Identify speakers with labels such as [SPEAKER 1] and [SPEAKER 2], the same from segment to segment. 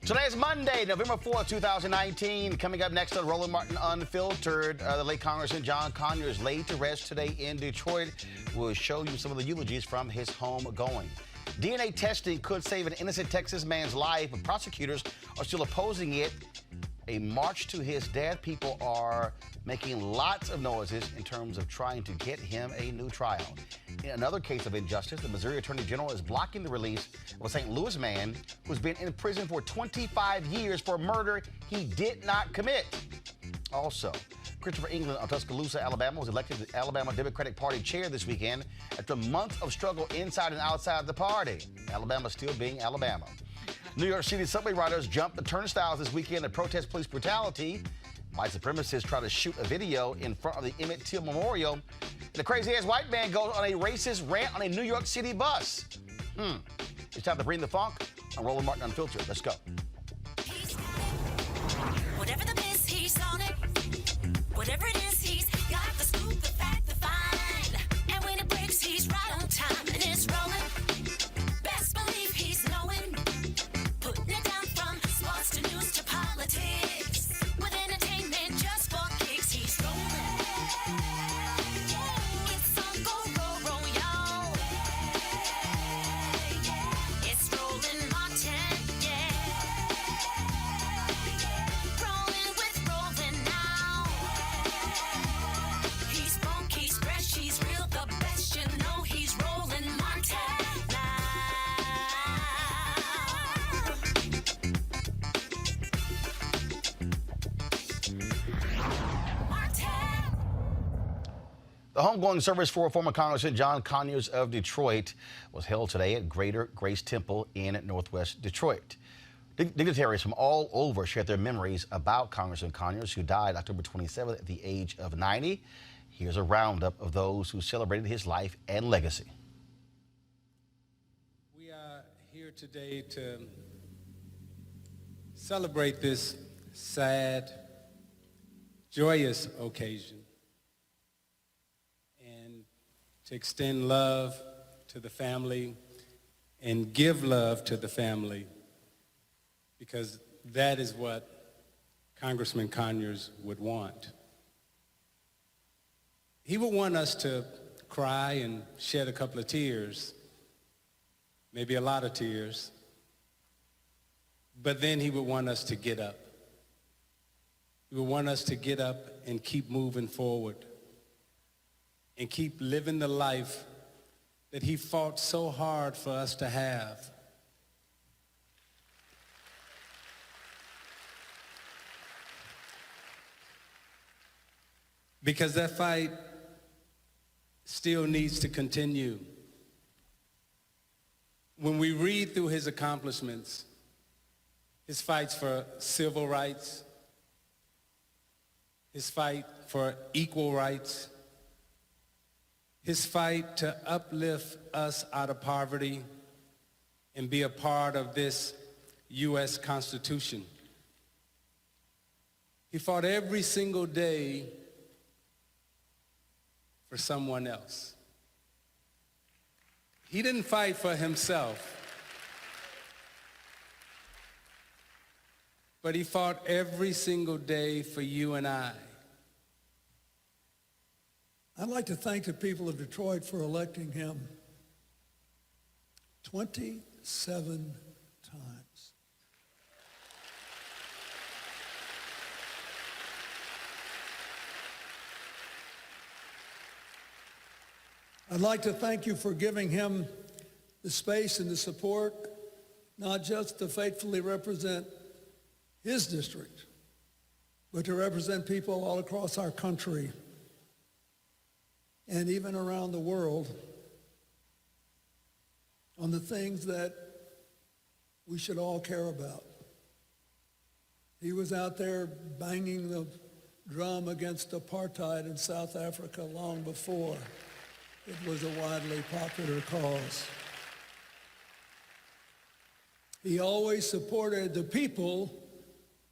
[SPEAKER 1] Today is Monday, November 4th, 2019. Coming up next on Roland Martin Unfiltered, the late Congressman John Conyers laid to rest today in Detroit. We'll show you some of the eulogies from his home going. DNA testing could save an innocent Texas man's life, but prosecutors are still opposing it. A march to his death. People are making lots of noises in terms of trying to get him a new trial. In another case of injustice, the Missouri Attorney General is blocking the release of a St. Louis man who's been in prison for 25 years for murder he did not commit. Also, Christopher England of Tuscaloosa, Alabama, was elected the Alabama Democratic Party chair this weekend after months of struggle inside and outside the party. Alabama still being Alabama. New York City subway riders jumped the turnstiles this weekend to protest police brutality. White supremacists try to shoot a video in front of the Emmett Till Memorial. And the crazy-ass white man goes on a racist rant on a New York City bus. It's time to bring the funk on Roland Martin Unfiltered. Let's go.
[SPEAKER 2] Whatever the miss, he's on it. Whatever it is, he's got the scoop, the fact, the find. And when it breaks, he's right on time. And it's rolling. Best believe he's knowing. Putting it down from sports to news to politics. With entertainment just for kicks, he's rolling. It's on go, y'all. It's Roland Martin, Rolling with Roland now. He's funk, he's fresh, he's real, the best, you know he's Roland Martin now.
[SPEAKER 1] The homegoing service for former Congressman John Conyers of Detroit was held today at Greater Grace Temple in Northwest Detroit. Dignitaries from all over shared their memories about Congressman Conyers, who died October 27th at the age of 90. Here's a roundup of those who celebrated his life and legacy.
[SPEAKER 3] We are here today to celebrate this sad, joyous occasion and to extend love to the family and give love to the family, because that is what Congressman Conyers would want. He would want us to cry and shed a couple of tears, maybe a lot of tears, but then he would want us to get up. He would want us to get up and keep moving forward and keep living the life that he fought so hard for us to have. Because that fight still needs to continue. When we read through his accomplishments, his fights for civil rights, his fight for equal rights, his fight to uplift us out of poverty and be a part of this U.S. Constitution. He fought every single day for someone else. He didn't fight for himself, but he fought every single day for you and I.
[SPEAKER 4] I'd like to thank the people of Detroit for electing him 27 times. I'd like to thank you for giving him the space and the support, not just to faithfully represent his district, but to represent people all across our country and even around the world on the things that we should all care about. He was out there banging the drum against apartheid in South Africa long before it was a widely popular cause. He always supported the people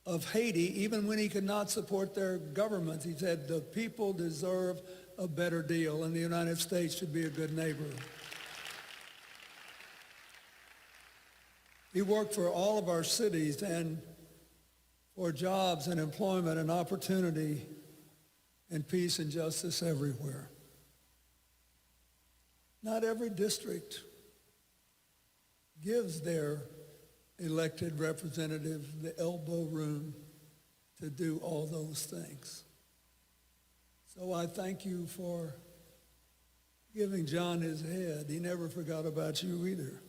[SPEAKER 4] of Haiti, even when he could not support their government. He said the people deserve a better deal, and the United States should be a good neighbor. He worked for all of our cities and for jobs and employment and opportunity and peace and justice everywhere. Not every district gives their elected representative the elbow room to do all those things. So I thank you for giving John his head. He never forgot about you either.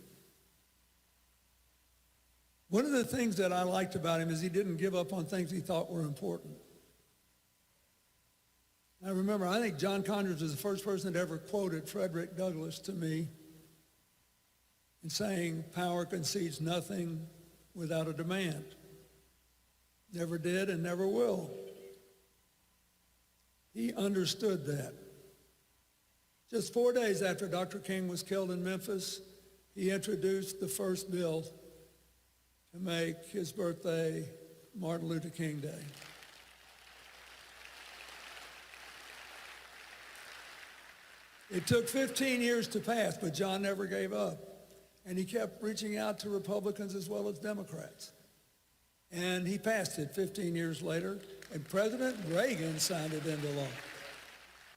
[SPEAKER 4] One of the things that I liked about him is he didn't give up on things he thought were important. I remember, I think John Conyers was the first person that ever quoted Frederick Douglass to me in saying, "Power concedes nothing without a demand." Never did and never will. He understood that. Just 4 days after Dr. King was killed in Memphis, he introduced the first bill to make his birthday Martin Luther King Day. It took 15 years to pass, but John never gave up. And he kept reaching out to Republicans as well as Democrats. And he passed it 15 years later, and President Reagan signed it into law.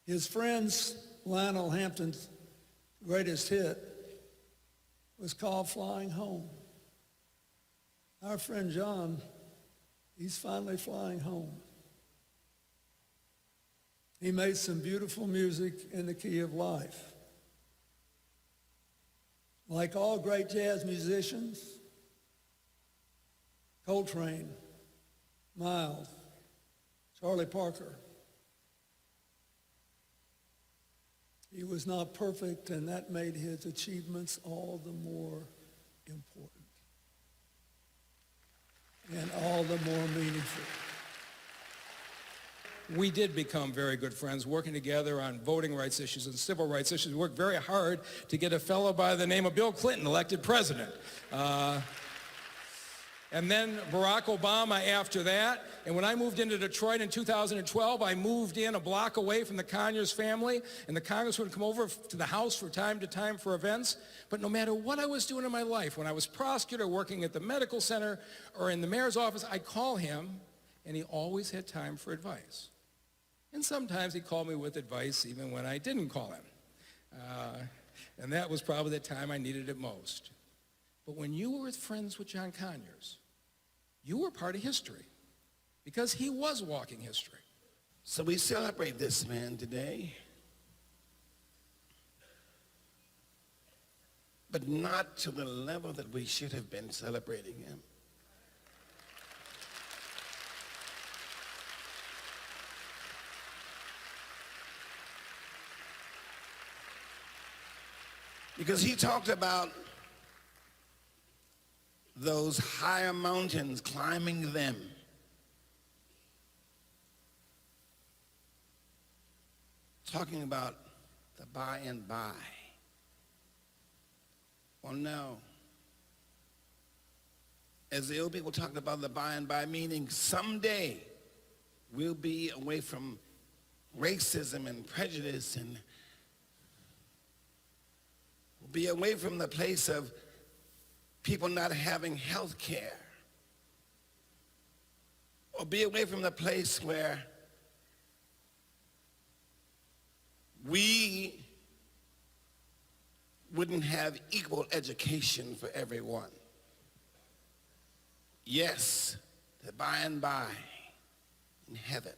[SPEAKER 4] His friend's Lionel Hampton's greatest hit was called "Flying Home." Our friend John, he's finally flying home. He made some beautiful music in the key of life. Like all great jazz musicians, Coltrane, Miles, Charlie Parker, he was not perfect, and that made his achievements all the more important and all the more meaningful.
[SPEAKER 5] We did become very good friends, working together on voting rights issues and civil rights issues. We worked very hard to get a fellow by the name of Bill Clinton elected president. And then Barack Obama after that. And when I moved into Detroit in 2012, I moved in a block away from the Conyers family, and the Congressman would come over to the house from time to time for events. But no matter what I was doing in my life, when I was prosecutor, working at the medical center, or in the mayor's office, I'd call him, and he always had time for advice. And sometimes he called me with advice even when I didn't call him. And that was probably the time I needed it most. But when you were friends with John Conyers, you were part of history because he was walking history.
[SPEAKER 6] So we celebrate this man today, but not to the level that we should have been celebrating him. Because he talked about those higher mountains, climbing them. Talking about the by and by. Well, no. As the old people talked about the by and by, meaning someday we'll be away from racism and prejudice, and we'll be away from the place of people not having health care, or be away from the place where we wouldn't have equal education for everyone. Yes, the by and by in heaven.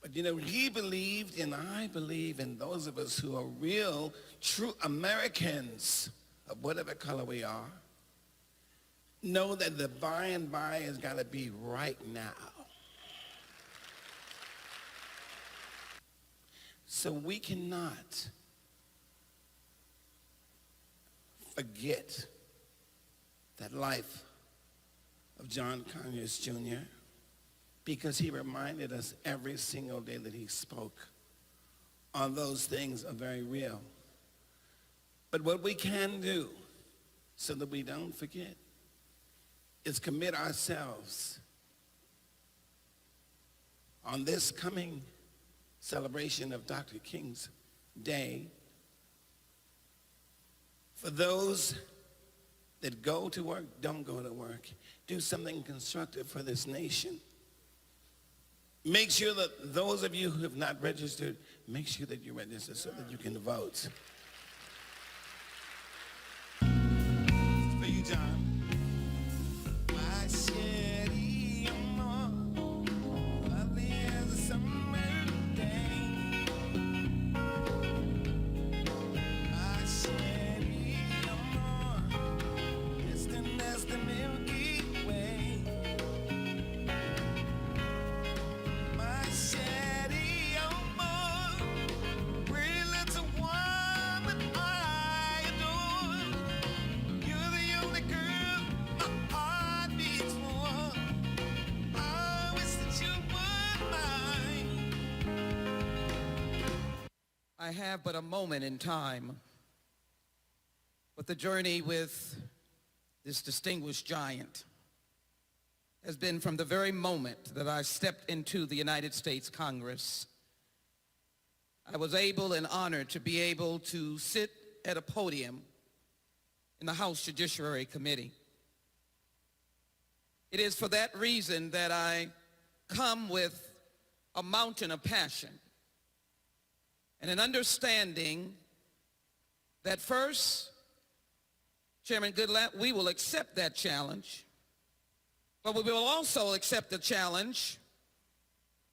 [SPEAKER 6] But you know, he believed, and I believe, in those of us who are real, true Americans of whatever color we are, know that the by and by has got to be right now. So we cannot forget that life of John Conyers Jr., because he reminded us every single day that he spoke on those things are very real. But what we can do so that we don't forget is commit ourselves on this coming celebration of Dr. King's Day for those that go to work, don't go to work. Do something constructive for this nation. Make sure that those of you who have not registered, make sure that you register so that you can vote. For you, John. My city, lovely as a summer day. My city, distant as the Milky Way. My city, pretty little woman I adore. You're the only girl my heart beats for. I wish that you were mine.
[SPEAKER 7] I have but a moment in time, but the journey with this distinguished giant has been from the very moment that I stepped into the United States Congress. I was able and honored to be able to sit at a podium in the House Judiciary Committee. It is for that reason that I come with a mountain of passion and an understanding that first, Chairman Goodlatte, we will accept that challenge, but we will also accept the challenge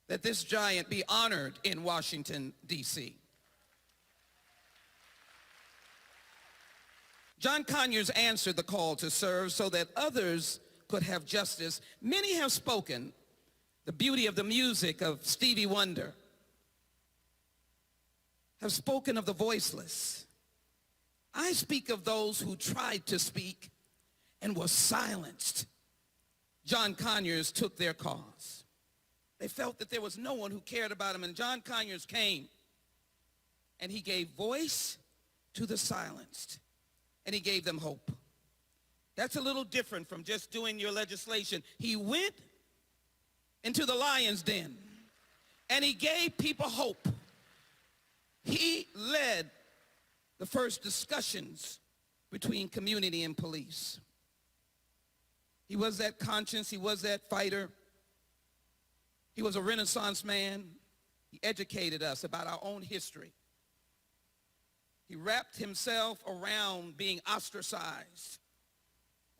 [SPEAKER 7] that this giant be honored in Washington, D.C. John Conyers answered the call to serve so that others could have justice. Many have spoken the beauty of the music of Stevie Wonder, have spoken of the voiceless. I speak of those who tried to speak and were silenced. John Conyers took their cause. They felt that there was no one who cared about him, and John Conyers came and he gave voice to the silenced, and he gave them hope. That's a little different from just doing your legislation. He went into the lion's den and he gave people hope. He led the first discussions between community and police. He was that conscience, he was that fighter. He was a Renaissance man. He educated us about our own history. He wrapped himself around being ostracized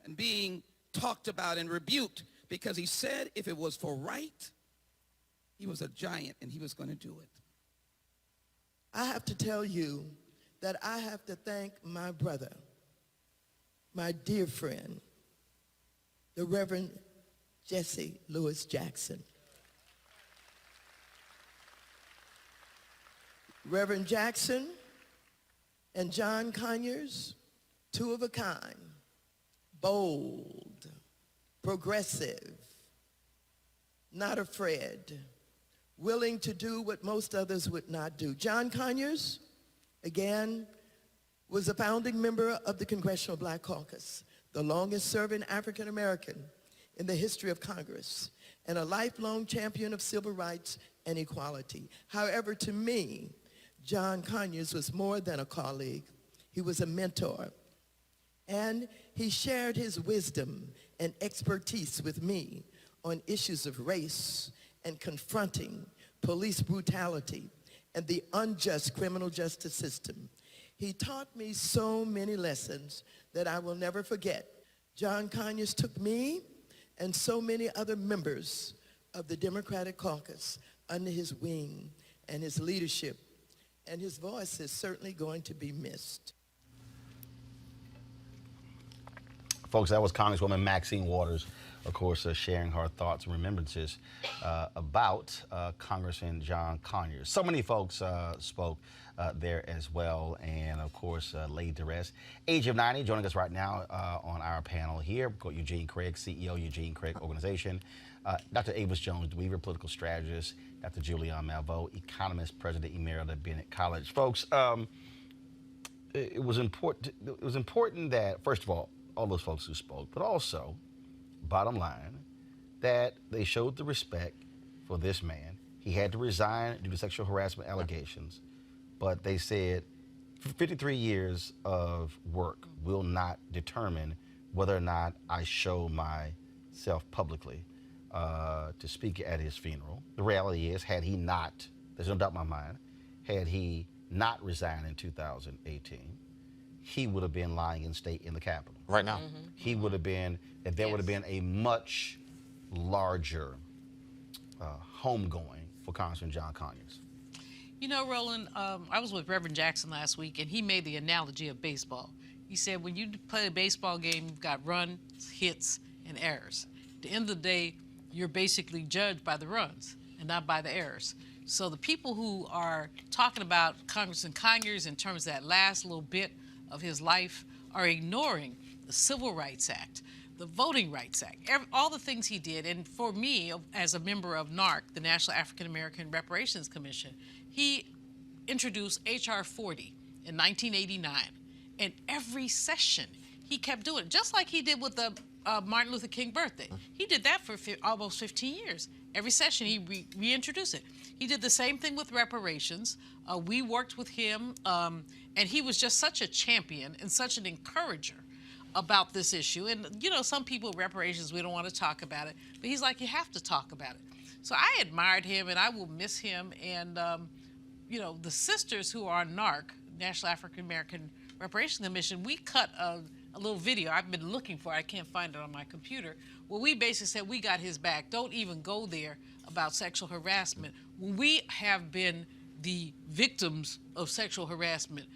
[SPEAKER 7] and being talked about and rebuked because he said if it was for right, he was a giant and he was going to do it.
[SPEAKER 8] I have to tell you that I have to thank my brother, my dear friend, the Reverend Jesse Louis Jackson. Reverend Jackson and John Conyers, two of a kind, bold, progressive, not afraid, willing to do what most others would not do. John Conyers, again, was a founding member of the Congressional Black Caucus, the longest serving African American in the history of Congress, and a lifelong champion of civil rights and equality. However, to me, John Conyers was more than a colleague. He was a mentor. And he shared his wisdom and expertise with me on issues of race and confronting police brutality and the unjust criminal justice system. He taught me so many lessons that I will never forget. John Conyers took me and so many other members of the Democratic Caucus under his wing and his leadership, and his voice is certainly going to be missed.
[SPEAKER 1] Folks, that was Congresswoman Maxine Waters, of course, sharing her thoughts and remembrances about Congressman John Conyers. So many folks spoke there as well, and of course, laid to rest. Age of 90, joining us right now on our panel here. We've got Eugene Craig, CEO, Eugene Craig Organization. Dr. Avis Jones-Weaver, political strategist. Dr. Julian Malveaux, economist, president emerita at Bennett College. Folks, it was important that, first of all those folks who spoke, but also, bottom line, that they showed the respect for this man. He had to resign due to sexual harassment allegations, but they said 53 years of work will not determine whether or not I show myself publicly to speak at his funeral. The reality is, had he not, there's no doubt in my mind, had he not resigned in 2018, he would have been lying in state in the Capitol.
[SPEAKER 9] Right now.
[SPEAKER 1] He would have been, and there would have been a much larger homegoing for Congressman John Conyers.
[SPEAKER 10] You know, Roland, I was with Reverend Jackson last week, and he made the analogy of baseball. He said, when you play a baseball game, you've got runs, hits, and errors. At the end of the day, you're basically judged by the runs and not by the errors. So the people who are talking about Congressman Conyers in terms of that last little bit of his life are ignoring the Civil Rights Act, the Voting Rights Act, all the things he did. And for me, as a member of NARC, the National African American Reparations Commission, he introduced H.R. 40 in 1989. And every session, he kept doing it, just like he did with the Martin Luther King birthday. He did that for almost 15 years. Every session, he reintroduced it. He did the same thing with reparations. We worked with him, and he was just such a champion and such an encourager about this issue. And, you know, some people, reparations, we don't want to talk about it. But he's like, you have to talk about it. So I admired him, and I will miss him. And, you know, the sisters who are on NARC, National African American Reparations Commission, we cut a little video I've been looking for. I can't find it on my computer. Where we basically said, we got his back. Don't even go there about sexual harassment. We have been the victims of sexual harassment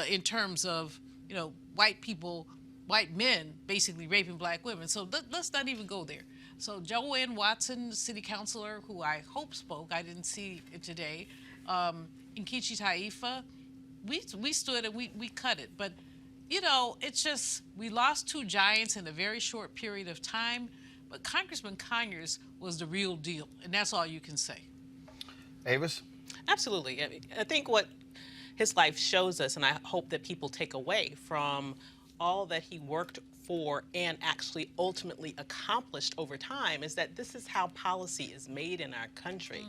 [SPEAKER 10] in terms of, you know, white people, white men basically raping black women. So let's not even go there. So Joanne Watson, the city councilor, who I hope spoke, I didn't see it today, Nkechi Taifa, we stood and we cut it. But, you know, it's just, we lost two giants in a very short period of time, but Congressman Conyers was the real deal, and that's all you can say.
[SPEAKER 1] Avis?
[SPEAKER 11] Absolutely. I think what his life shows us, and I hope that people take away from all that he worked for and actually ultimately accomplished over time, is that this is how policy is made in our country.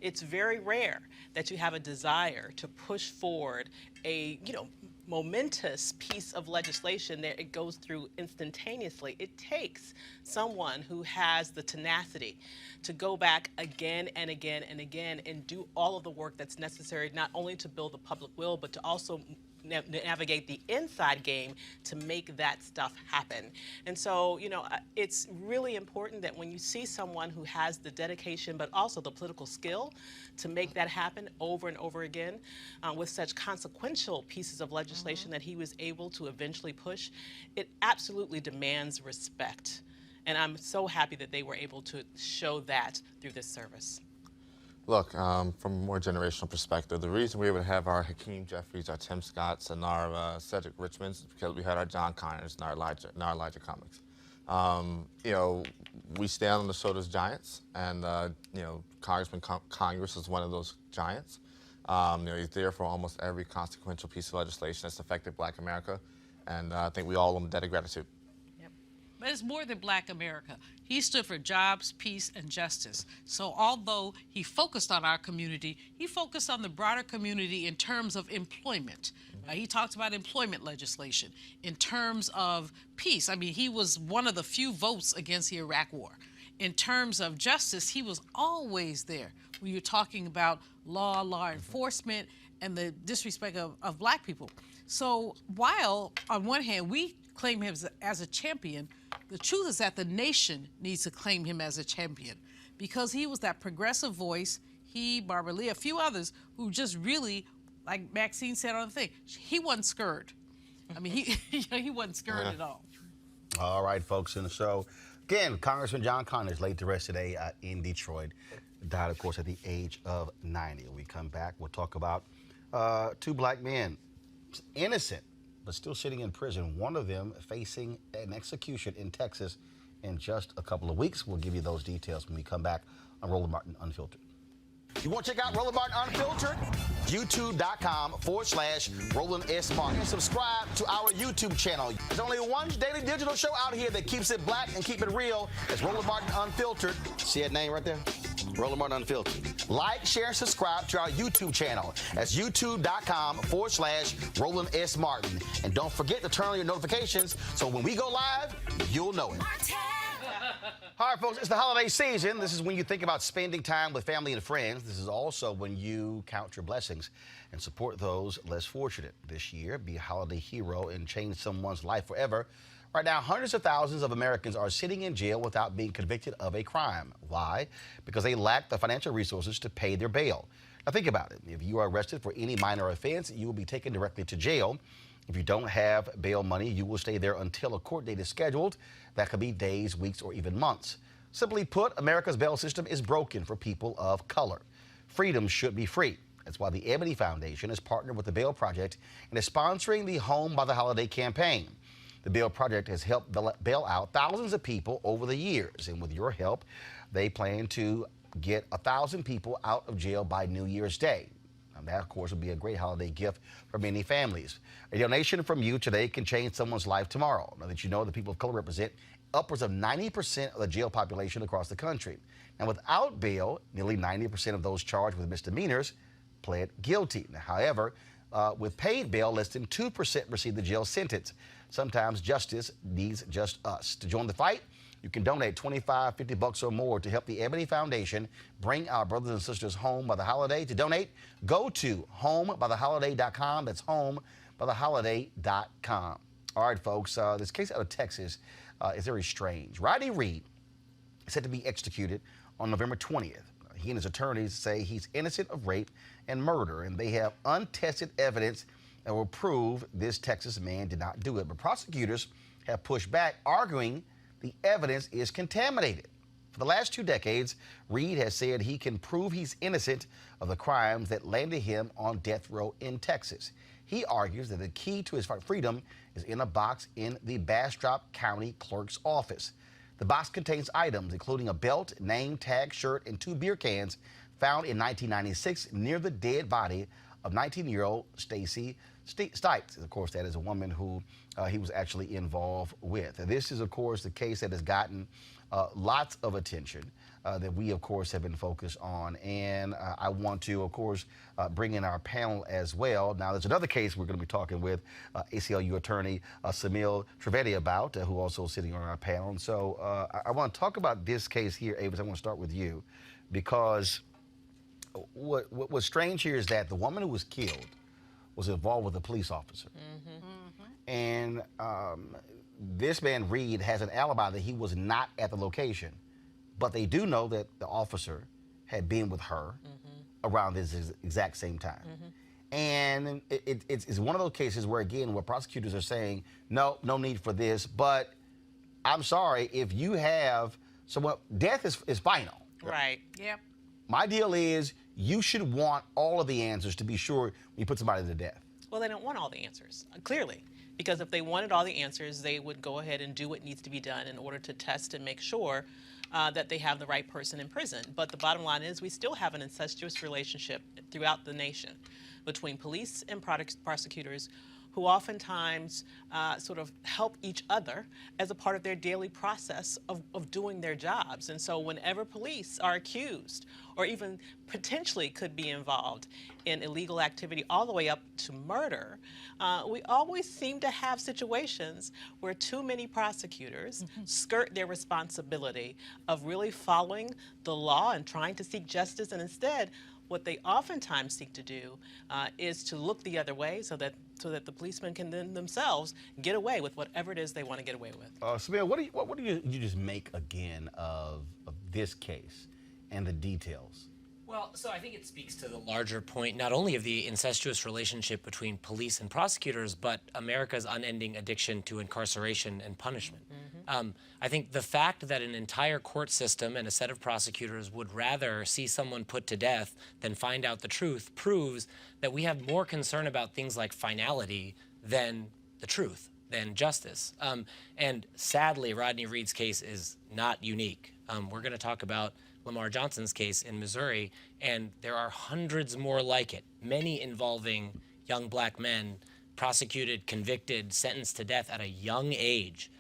[SPEAKER 11] It's very rare that you have a desire to push forward a, you know, momentous piece of legislation that it goes through instantaneously. It takes someone who has the tenacity to go back again and again and again and do all of the work that's necessary, not only to build the public will, but to also navigate the inside game to make that stuff happen. And so, you know, it's really important that when you see someone who has the dedication but also the political skill to make that happen over and over again with such consequential pieces of legislation that he was able to eventually push, it absolutely demands respect. And I'm so happy that they were able to show that through this service.
[SPEAKER 9] Look, from a more generational perspective, the reason we were able to have our Hakeem Jeffries, our Tim Scotts, and our Cedric Richmonds is because we had our John Conyers and our Elijah Cummings. You know, we stand on the shoulders of giants, and you know, Congressman Conyers is one of those giants. You know, he's there for almost every consequential piece of legislation that's affected Black America, and I think we all owe him a debt of gratitude.
[SPEAKER 10] But it's more than Black America. He stood for jobs, peace, and justice. So although he focused on our community, he focused on the broader community in terms of employment. He talked about employment legislation. In terms of peace, I mean, he was one of the few votes against the Iraq War. In terms of justice, he was always there when you're talking about law enforcement, and the disrespect of Black people. So while, on one hand, we claim him as a champion, the truth is that the nation needs to claim him as a champion, because he was that progressive voice, he, Barbara Lee, a few others who just really, like Maxine said on the thing, he wasn't scared. I mean, he wasn't scared at all.
[SPEAKER 1] All right, folks, in the show. Again, Congressman John Conyers laid to rest today in Detroit. Died, of course, at the age of 90. When we come back, we'll talk about two Black men, innocent, but still sitting in prison. One of them facing an execution in Texas in just a couple of weeks. We'll give you those details when we come back on Roland Martin Unfiltered. You want to check out Roland Martin Unfiltered? youtube.com/Roland S. Martin. And subscribe to our YouTube channel. There's only one daily digital show out here that keeps it black and keep it real. It's Roland Martin Unfiltered. See that name right there? Roland Martin Unfiltered. Like, share, subscribe to our YouTube channel. That's youtube.com/Roland S. Martin. And don't forget to turn on your notifications so when we go live, you'll know it. All right, folks, it's the holiday season. This is when you think about spending time with family and friends. This is also when you count your blessings and support those less fortunate. This year, be a holiday hero and change someone's life forever. Right now, hundreds of thousands of Americans are sitting in jail without being convicted of a crime. Why? Because they lack the financial resources to pay their bail. Now, think about it. If you are arrested for any minor offense, you will be taken directly to jail. If you don't have bail money, you will stay there until a court date is scheduled. That could be days, weeks, or even months. Simply put, America's bail system is broken for people of color. Freedom should be free. That's why the Ebony Foundation has partnered with the Bail Project and is sponsoring the Home by the Holiday campaign. The Bail Project has helped bail out thousands of people over the years, and with your help, they plan to get 1,000 people out of jail by New Year's Day. And that, of course, will be a great holiday gift for many families. A donation from you today can change someone's life tomorrow. Now that you know the people of color represent upwards of 90% of the jail population across the country. Now, without bail, nearly 90% of those charged with misdemeanors pled guilty. Now, however, with paid bail, less than 2% receive the jail sentence. Sometimes justice needs just us. To join the fight, you can donate $25, $50 or more to help the Ebony Foundation bring our brothers and sisters home by the holiday. To donate, go to homebytheholiday.com. That's homebytheholiday.com. All right, folks, this case out of Texas is very strange. Rodney Reed is set to be executed on November 20th. He and his attorneys say he's innocent of rape and murder, and they have untested evidence that will prove this Texas man did not do it. But prosecutors have pushed back, arguing the evidence is contaminated. For the last 2 decades, Reed has said he can prove he's innocent of the crimes that landed him on death row in Texas. He argues that the key to his freedom is in a box in the Bastrop County Clerk's office. The box contains items including a belt, name tag, shirt, and 2 beer cans found in 1996 near the dead body of 19-year-old Stacy Stites. Of course, that is a woman who he was actually involved with. This is, of course, the case that has gotten lots of attention that we, of course, have been focused on. And I want to, of course, bring in our panel as well. Now, there's another case we're going to be talking with ACLU attorney Samil Trivedi about, who also is sitting on our panel. And so I want to talk about this case here, Avis. I want to start with you, because what's strange here is that the woman who was killed was involved with a police officer. And this man, Reed, has an alibi that he was not at the location. But they do know that the officer had been with her around this exact same time. And it's one of those cases where, again, where prosecutors are saying, no need for this. But I'm sorry, if you have someone, death is final.
[SPEAKER 11] Right.
[SPEAKER 10] Yep.
[SPEAKER 1] My deal is you should want all of the answers to be sure you put somebody to death.
[SPEAKER 11] Well, they don't want all the answers, clearly. Because if they wanted all the answers, they would go ahead and do what needs to be done in order to test and make sure that they have the right person in prison. But the bottom line is we still have an incestuous relationship throughout the nation between police and prosecutors, who oftentimes sort of help each other as a part of their daily process of doing their jobs. And so whenever police are accused or even potentially could be involved in illegal activity all the way up to murder, we always seem to have situations where too many prosecutors skirt their responsibility of really following the law and trying to seek justice, and instead what they oftentimes seek to do is to look the other way so that the policemen can then themselves get away with whatever it is they want to get away with.
[SPEAKER 1] Samir, what do you just make again of this case and the details?
[SPEAKER 12] Well, so I think it speaks to the larger point, not only of the incestuous relationship between police and prosecutors, but America's unending addiction to incarceration and punishment. I think the fact that an entire court system and a set of prosecutors would rather see someone put to death than find out the truth proves that we have more concern about things like finality than the truth, than justice. And sadly, Rodney Reed's case is not unique. We're going to talk about Lamar Johnson's case in Missouri, and there are hundreds more like it, many involving young black men prosecuted, convicted, sentenced to death at a young age.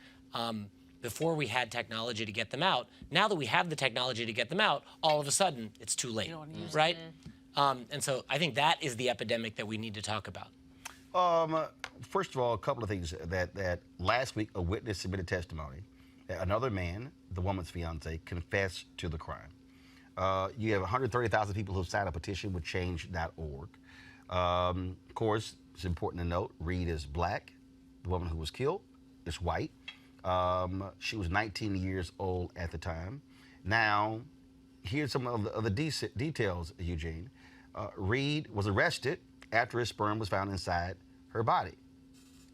[SPEAKER 12] Before we had technology to get them out. Now that we have the technology to get them out, all of a sudden it's too late, right? And so I think that is the epidemic that we need to talk about.
[SPEAKER 1] First of all, a couple of things. That last week a witness submitted testimony that another man, the woman's fiance, confessed to the crime. You have 130,000 people who signed a petition with change.org. Of course, it's important to note, Reed is black. The woman who was killed is white. She was 19 years old at the time. Now, here's some of the details, Eugene. Reed was arrested after his sperm was found inside her body.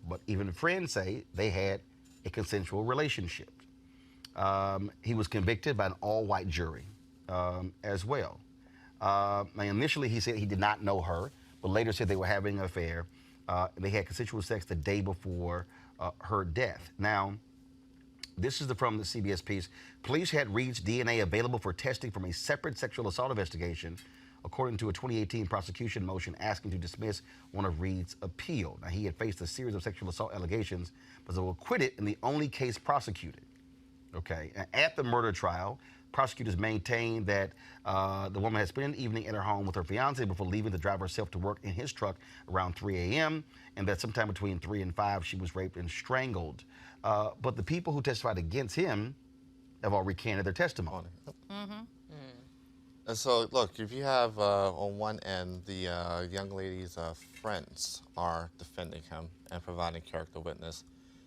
[SPEAKER 1] But even friends say they had a consensual relationship. He was convicted by an all-white jury as well. Now, initially, he said he did not know her, but later said they were having an affair. They had consensual sex the day before her death. Now, this is from the CBS piece. Police had Reed's DNA available for testing from a separate sexual assault investigation, according to a 2018 prosecution motion asking to dismiss one of Reed's appeal. Now, he had faced a series of sexual assault allegations, but was acquitted in the only case prosecuted. Okay, and at the murder trial, prosecutors maintained that the woman had spent an evening at her home with her fiance before leaving to drive herself to work in his truck around 3 a.m., and that sometime between 3 and 5 she was raped and strangled. But the people who testified against him have all recanted their testimony.
[SPEAKER 9] And so, look, if you have on one end the young lady's friends are defending him and providing character witness,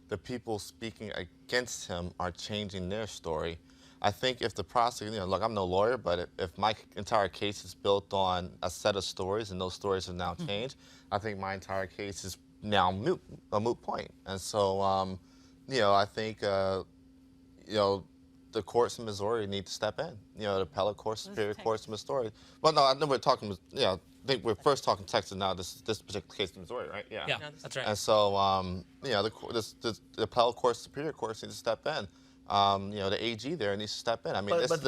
[SPEAKER 9] the people speaking against him are changing their story. I think if the prosecutor, look, I'm no lawyer, but if my entire case is built on a set of stories and those stories have now changed, I think my entire case is now a moot point. And so, I think, the courts in Missouri need to step in. The appellate courts, superior courts in Missouri. Well, no, I know we're talking, I think we're first talking Texas now, this particular case in Missouri, right?
[SPEAKER 12] Yeah, that's right.
[SPEAKER 9] And so, the appellate courts, superior courts need to step in. The AG there needs to step in. I mean, this is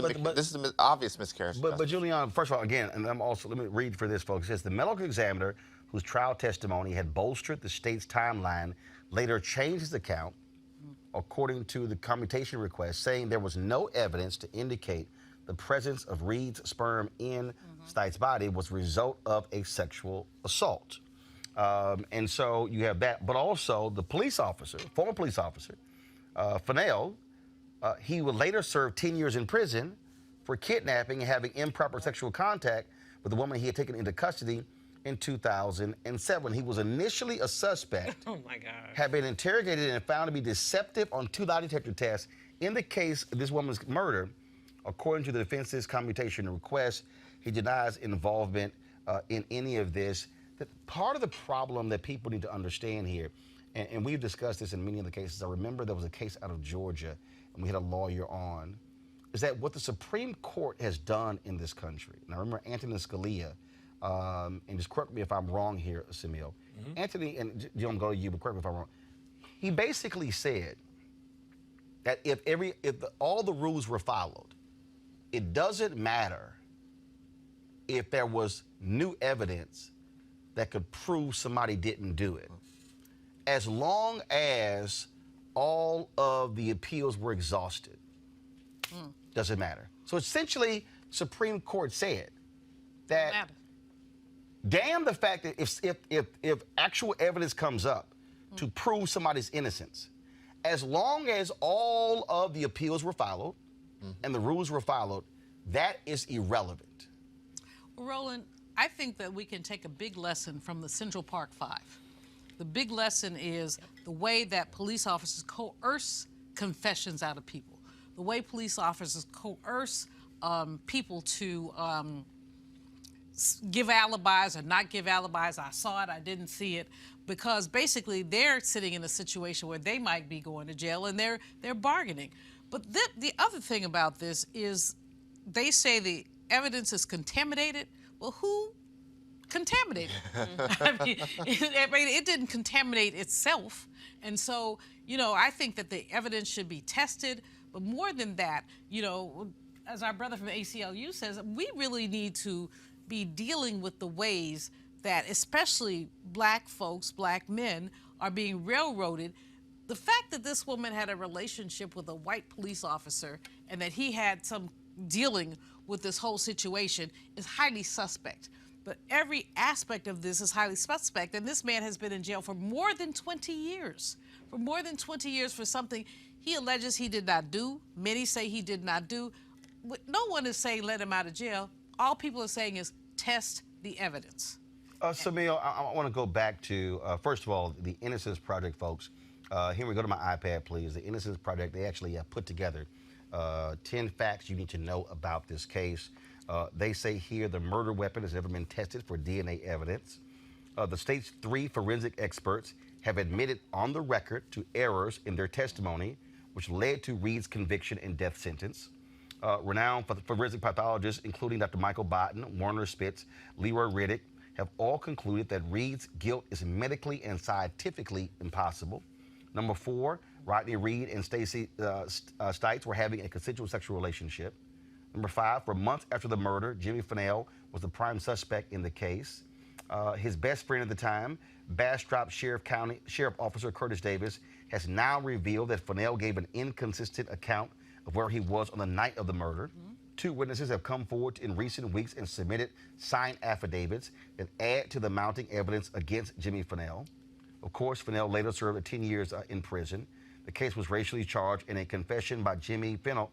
[SPEAKER 9] the obvious miscarriage.
[SPEAKER 1] But Julian, first of all, again, and let me read for this, folks. It says the medical examiner, whose trial testimony had bolstered the state's timeline, later changed his account, according to the commutation request, saying there was no evidence to indicate the presence of Reed's sperm in Stites' body was a result of a sexual assault. And so you have that. But also the police officer, former police officer, Fennell, he would later serve 10 years in prison for kidnapping and having improper sexual contact with the woman he had taken into custody in 2007. He was initially a suspect.
[SPEAKER 11] Oh my God.
[SPEAKER 1] Had been interrogated and found to be deceptive on 2 lie detector tests in the case of this woman's murder. According to the defense's commutation request, he denies involvement in any of this. Part of the problem that people need to understand here, and we've discussed this in many of the cases. I remember there was a case out of Georgia, and we had a lawyer on, is that what the Supreme Court has done in this country. And I remember Anthony Scalia, and just correct me if I'm wrong here, Samil. Anthony, and Jim, I'm going to you, but correct me if I'm wrong. He basically said that if all the rules were followed, it doesn't matter if there was new evidence that could prove somebody didn't do it, as long as all of the appeals were exhausted. Doesn't matter. So essentially, Supreme Court said that damn the fact that if actual evidence comes up to prove somebody's innocence, as long as all of the appeals were followed and the rules were followed, that is irrelevant.
[SPEAKER 10] Roland, I think that we can take a big lesson from the Central Park Five. The big lesson is the way that police officers coerce confessions out of people, the way police officers coerce people to give alibis or not give alibis. I saw it, I didn't see it, because basically they're sitting in a situation where they might be going to jail and they're bargaining. But the other thing about this is they say the evidence is contaminated. Well, who contaminated it? I mean, it didn't contaminate itself. And so, I think that the evidence should be tested. But more than that, as our brother from ACLU says, we really need to be dealing with the ways that especially black folks, black men, are being railroaded. The fact that this woman had a relationship with a white police officer and that he had some dealing with this whole situation is highly suspect. But every aspect of this is highly suspect, and this man has been in jail for more than 20 years. For more than 20 years for something he alleges he did not do. Many say he did not do. No one is saying let him out of jail. All people are saying is test the evidence.
[SPEAKER 1] Samil, I want to go back to, first of all, the Innocence Project, folks. Henry, go to my iPad, please. The Innocence Project, they actually have put together 10 facts you need to know about this case. They say here the murder weapon has never been tested for DNA evidence. The state's 3 forensic experts have admitted on the record to errors in their testimony, which led to Reed's conviction and death sentence. Renowned forensic pathologists, including Dr. Michael Botten, Warner Spitz, Leroy Riddick, have all concluded that Reed's guilt is medically and scientifically impossible. Number 4, Rodney Reed and Stacey Stites were having a consensual sexual relationship. Number 5, for months after the murder, Jimmy Fennell was the prime suspect in the case. His best friend at the time, Bastrop Sheriff Officer Curtis Davis, has now revealed that Fennell gave an inconsistent account of where he was on the night of the murder. 2 witnesses have come forward in recent weeks and submitted signed affidavits that add to the mounting evidence against Jimmy Fennell. Of course, Fennell later served 10 years in prison. The case was racially charged, and a confession by Jimmy Fennell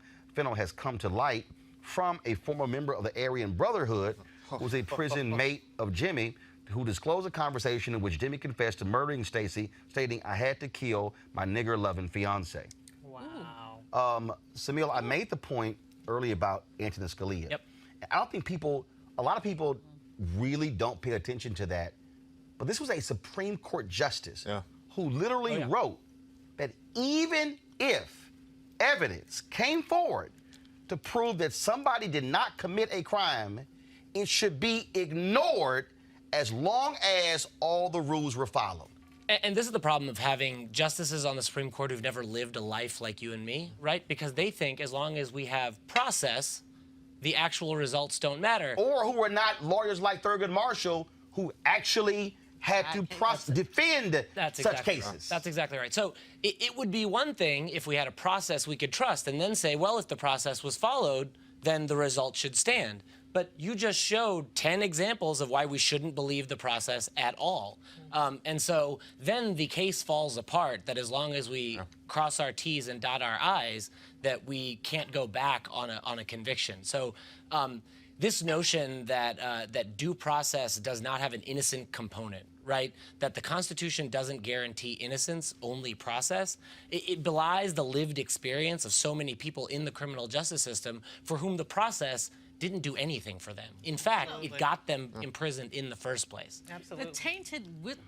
[SPEAKER 1] has come to light from a former member of the Aryan Brotherhood, who was a prison mate of Jimmy, who disclosed a conversation in which Jimmy confessed to murdering Stacey, stating, "I had to kill my nigger-loving fiance."
[SPEAKER 11] Wow.
[SPEAKER 1] Samil, I made the point earlier about Antonin Scalia.
[SPEAKER 12] Yep.
[SPEAKER 1] I don't think a lot of people really don't pay attention to that. But this was a Supreme Court justice who literally wrote that even if evidence came forward to prove that somebody did not commit a crime, it should be ignored as long as all the rules were followed.
[SPEAKER 12] And this is the problem of having justices on the Supreme Court who've never lived a life like you and me, right? Because they think as long as we have process, the actual results don't matter.
[SPEAKER 1] Or who are not lawyers like Thurgood Marshall, who actually had to defend such cases.
[SPEAKER 12] That's exactly right. So it would be one thing if we had a process we could trust and then say, well, if the process was followed, then the result should stand. But you just showed 10 examples of why we shouldn't believe the process at all. And so then the case falls apart, that as long as we cross our T's and dot our I's, that we can't go back on a conviction. So this notion that due process does not have an innocent component, right? That the Constitution doesn't guarantee innocence, only process. It belies the lived experience of so many people in the criminal justice system for whom the process didn't do anything for them. In fact, it got them imprisoned in the first place.
[SPEAKER 10] Absolutely. The tainted, with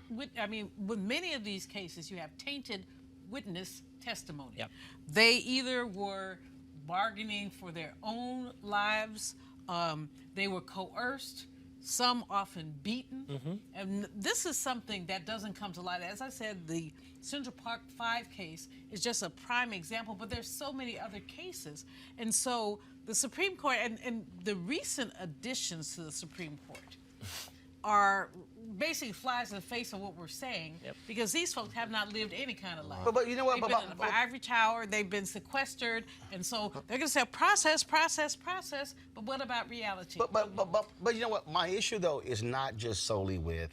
[SPEAKER 10] many of these cases, you have tainted witness testimony.
[SPEAKER 12] Yep.
[SPEAKER 10] They either were bargaining for their own lives, they were coerced, some often beaten. And this is something that doesn't come to light. As I said, the Central Park 5 case is just a prime example, but there's so many other cases. And so the Supreme Court and the recent additions to the Supreme Court are basically flies in the face of what we're saying, because these folks have not lived any kind of life.
[SPEAKER 1] But you know what?
[SPEAKER 10] They've been in the ivory tower, they've been sequestered, and so they're going to say process, but what about reality?
[SPEAKER 1] But you know what? My issue, though, is not just solely with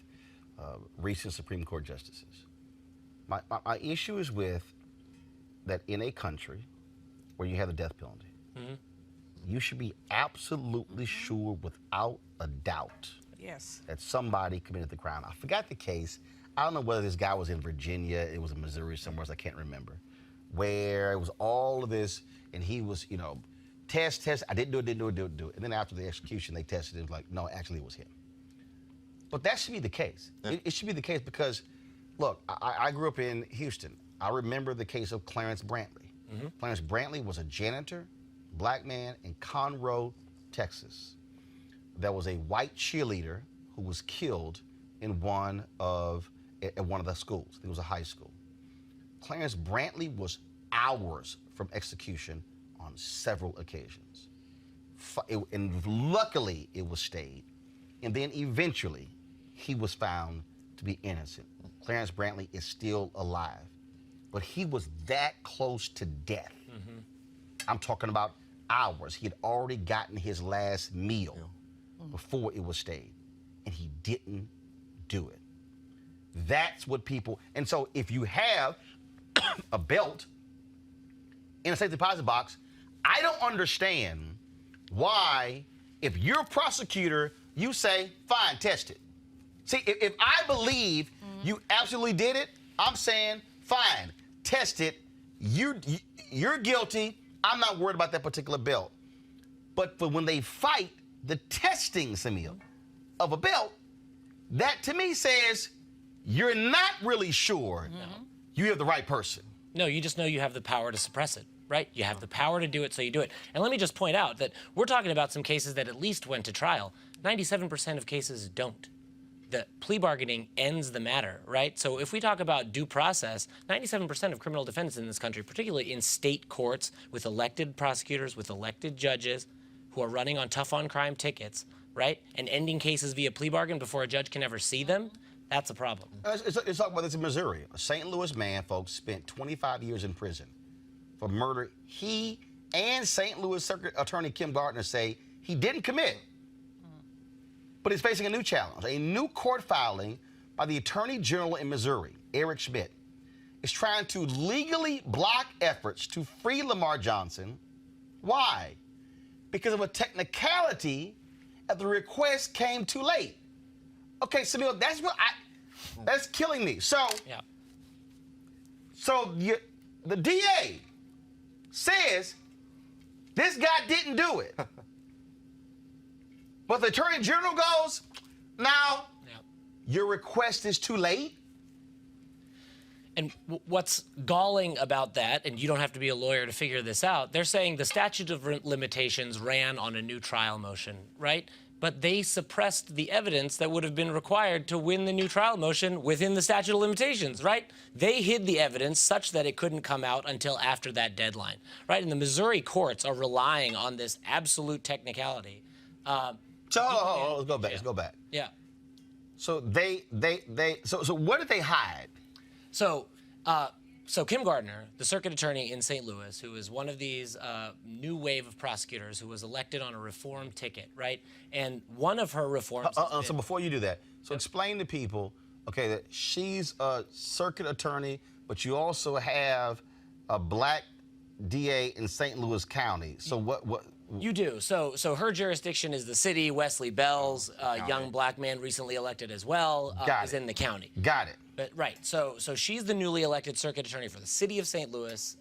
[SPEAKER 1] recent Supreme Court justices. My issue is with that in a country where you have the death penalty, you should be absolutely sure without a doubt that somebody committed the crime. I forgot the case. I don't know whether this guy was in Virginia, it was in Missouri somewhere else, I can't remember, where it was all of this, and he was, test, I didn't do it. And then after the execution, they tested it, was like, no, actually it was him. But that should be the case. It should be the case because, look, I grew up in Houston. I remember the case of Clarence Brantley. Clarence Brantley was a janitor, black man in Conroe, Texas. There was a white cheerleader who was killed in one of the schools. It was a high school. Clarence Brantley was hours from execution on several occasions. and luckily it was stayed. And then eventually he was found to be innocent. Clarence Brantley is still alive. But he was that close to death. I'm talking about hours. He had already gotten his last meal before it was stayed. And he didn't do it. That's what people, and so if you have a belt in a safe deposit box, I don't understand why, if you're a prosecutor, you say, fine, test it. See, if I believe you absolutely did it, I'm saying, fine, test it. You're guilty. I'm not worried about that particular belt. But for when they fight the testing, Samil, of a belt, that to me says you're not really sure you have the right person.
[SPEAKER 12] No, you just know you have the power to suppress it, right? You have the power to do it, so you do it. And let me just point out that we're talking about some cases that at least went to trial. 97% of cases don't. The plea bargaining ends the matter, right? So if we talk about due process, 97% of criminal defendants in this country, particularly in state courts with elected prosecutors, with elected judges who are running on tough on crime tickets, right? And ending cases via plea bargain before a judge can ever see them, that's a problem.
[SPEAKER 1] Let's talk about this in Missouri. A St. Louis man, folks, spent 25 years in prison for murder. He and St. Louis Circuit Attorney Kim Gardner say he didn't commit. But he's facing a new challenge. A new court filing by the Attorney General in Missouri, Eric Schmidt, is trying to legally block efforts to free Lamar Johnson. Why? Because of a technicality that the request came too late. Okay, Samil, that's killing me. So, the DA says this guy didn't do it. But the Attorney General goes, now, your request is too late?
[SPEAKER 12] And what's galling about that, and you don't have to be a lawyer to figure this out, they're saying the statute of limitations ran on a new trial motion, right? But they suppressed the evidence that would have been required to win the new trial motion within the statute of limitations, right? They hid the evidence such that it couldn't come out until after that deadline, right? And the Missouri courts are relying on this absolute technicality.
[SPEAKER 1] Let's go back. Let's go back.
[SPEAKER 12] Yeah.
[SPEAKER 1] So so what did they hide?
[SPEAKER 12] So Kim Gardner, the circuit attorney in St. Louis, who is one of these new wave of prosecutors who was elected on a reform ticket, right? And one of her reforms.
[SPEAKER 1] So before you do that, so explain to people, okay, that she's a circuit attorney, but you also have a black DA in St. Louis County. So what?
[SPEAKER 12] You do. So her jurisdiction is the city. Wesley Bell's young black man recently elected as well is in the county.
[SPEAKER 1] Got it.
[SPEAKER 12] But right. So she's the newly elected circuit attorney for the city of St. Louis.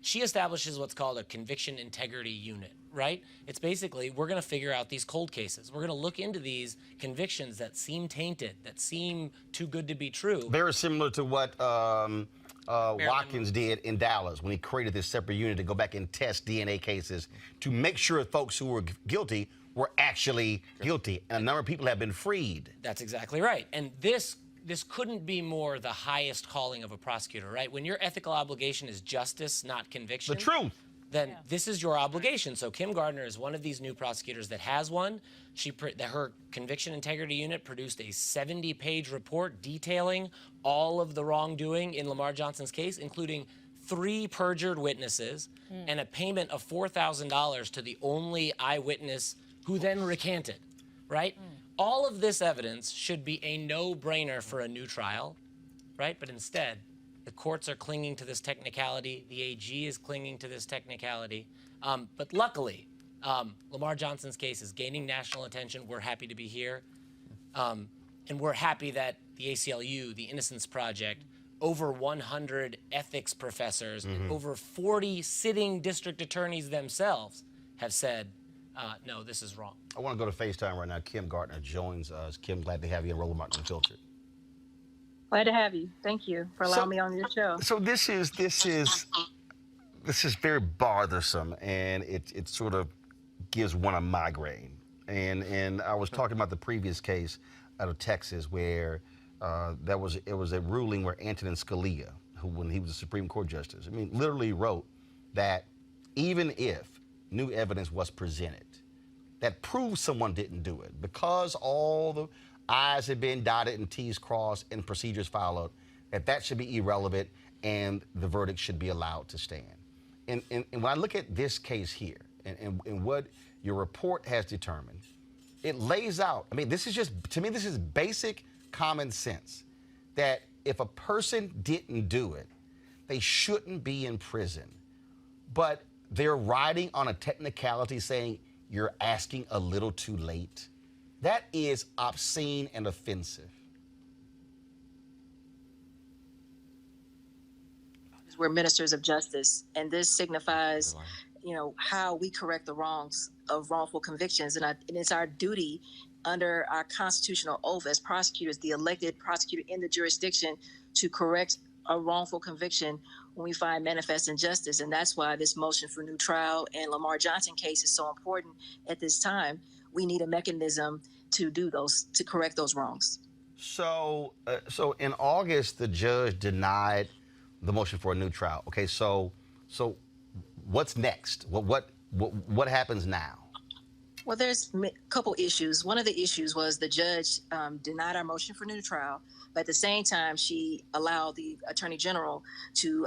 [SPEAKER 12] She establishes what's called a conviction integrity unit, right? It's basically, we're going to figure out these cold cases. We're going to look into these convictions that seem tainted, that seem too good to be true.
[SPEAKER 1] Very similar to what Watkins did in Dallas when he created this separate unit to go back and test DNA cases to make sure folks who were guilty were actually guilty. And a number of people have been freed.
[SPEAKER 12] That's exactly right. And this couldn't be more the highest calling of a prosecutor, right? When your ethical obligation is justice, not conviction.
[SPEAKER 1] The truth.
[SPEAKER 12] Then this is your obligation. So Kim Gardner is one of these new prosecutors that has one. Her conviction integrity unit produced a 70-page report detailing all of the wrongdoing in Lamar Johnson's case, including 3 perjured witnesses and a payment of $4,000 to the only eyewitness who then recanted, right? All of this evidence should be a no-brainer for a new trial, right? But instead, the courts are clinging to this technicality. The AG is clinging to this technicality. But luckily, Lamar Johnson's case is gaining national attention. We're happy to be here. And we're happy that the ACLU, the Innocence Project, over 100 ethics professors, and over 40 sitting district attorneys themselves have said, no, this is wrong.
[SPEAKER 1] I want to go to FaceTime right now. Kim Gardner joins us. Kim, glad to have you in Roland Martin Unfiltered.
[SPEAKER 13] Glad to have you. Thank you for allowing me on your show.
[SPEAKER 1] So this is very bothersome, and it sort of gives one a migraine. And I was talking about the previous case out of Texas where it was a ruling where Antonin Scalia, who when he was a Supreme Court justice, literally wrote that even if new evidence was presented, that proves someone didn't do it, because all the I's have been dotted and T's crossed and procedures followed, that should be irrelevant and the verdict should be allowed to stand. And when I look at this case here and what your report has determined, it lays out, I mean, this is just, to me, this is basic common sense, that if a person didn't do it, they shouldn't be in prison. But they're riding on a technicality saying you're asking a little too late. That is obscene and offensive.
[SPEAKER 13] We're ministers of justice, and this signifies, how we correct the wrongs of wrongful convictions, and it's our duty under our constitutional oath as prosecutors, the elected prosecutor in the jurisdiction, to correct a wrongful conviction when we find manifest injustice. And that's why this motion for new trial and Lamar Johnson case is so important at this time. We need a mechanism to correct those wrongs.
[SPEAKER 1] So in August, the judge denied the motion for a new trial. Okay, so what's next? What happens now?
[SPEAKER 13] Well, there's a couple issues. One of the issues was the judge denied our motion for new trial, but at the same time, she allowed the attorney general to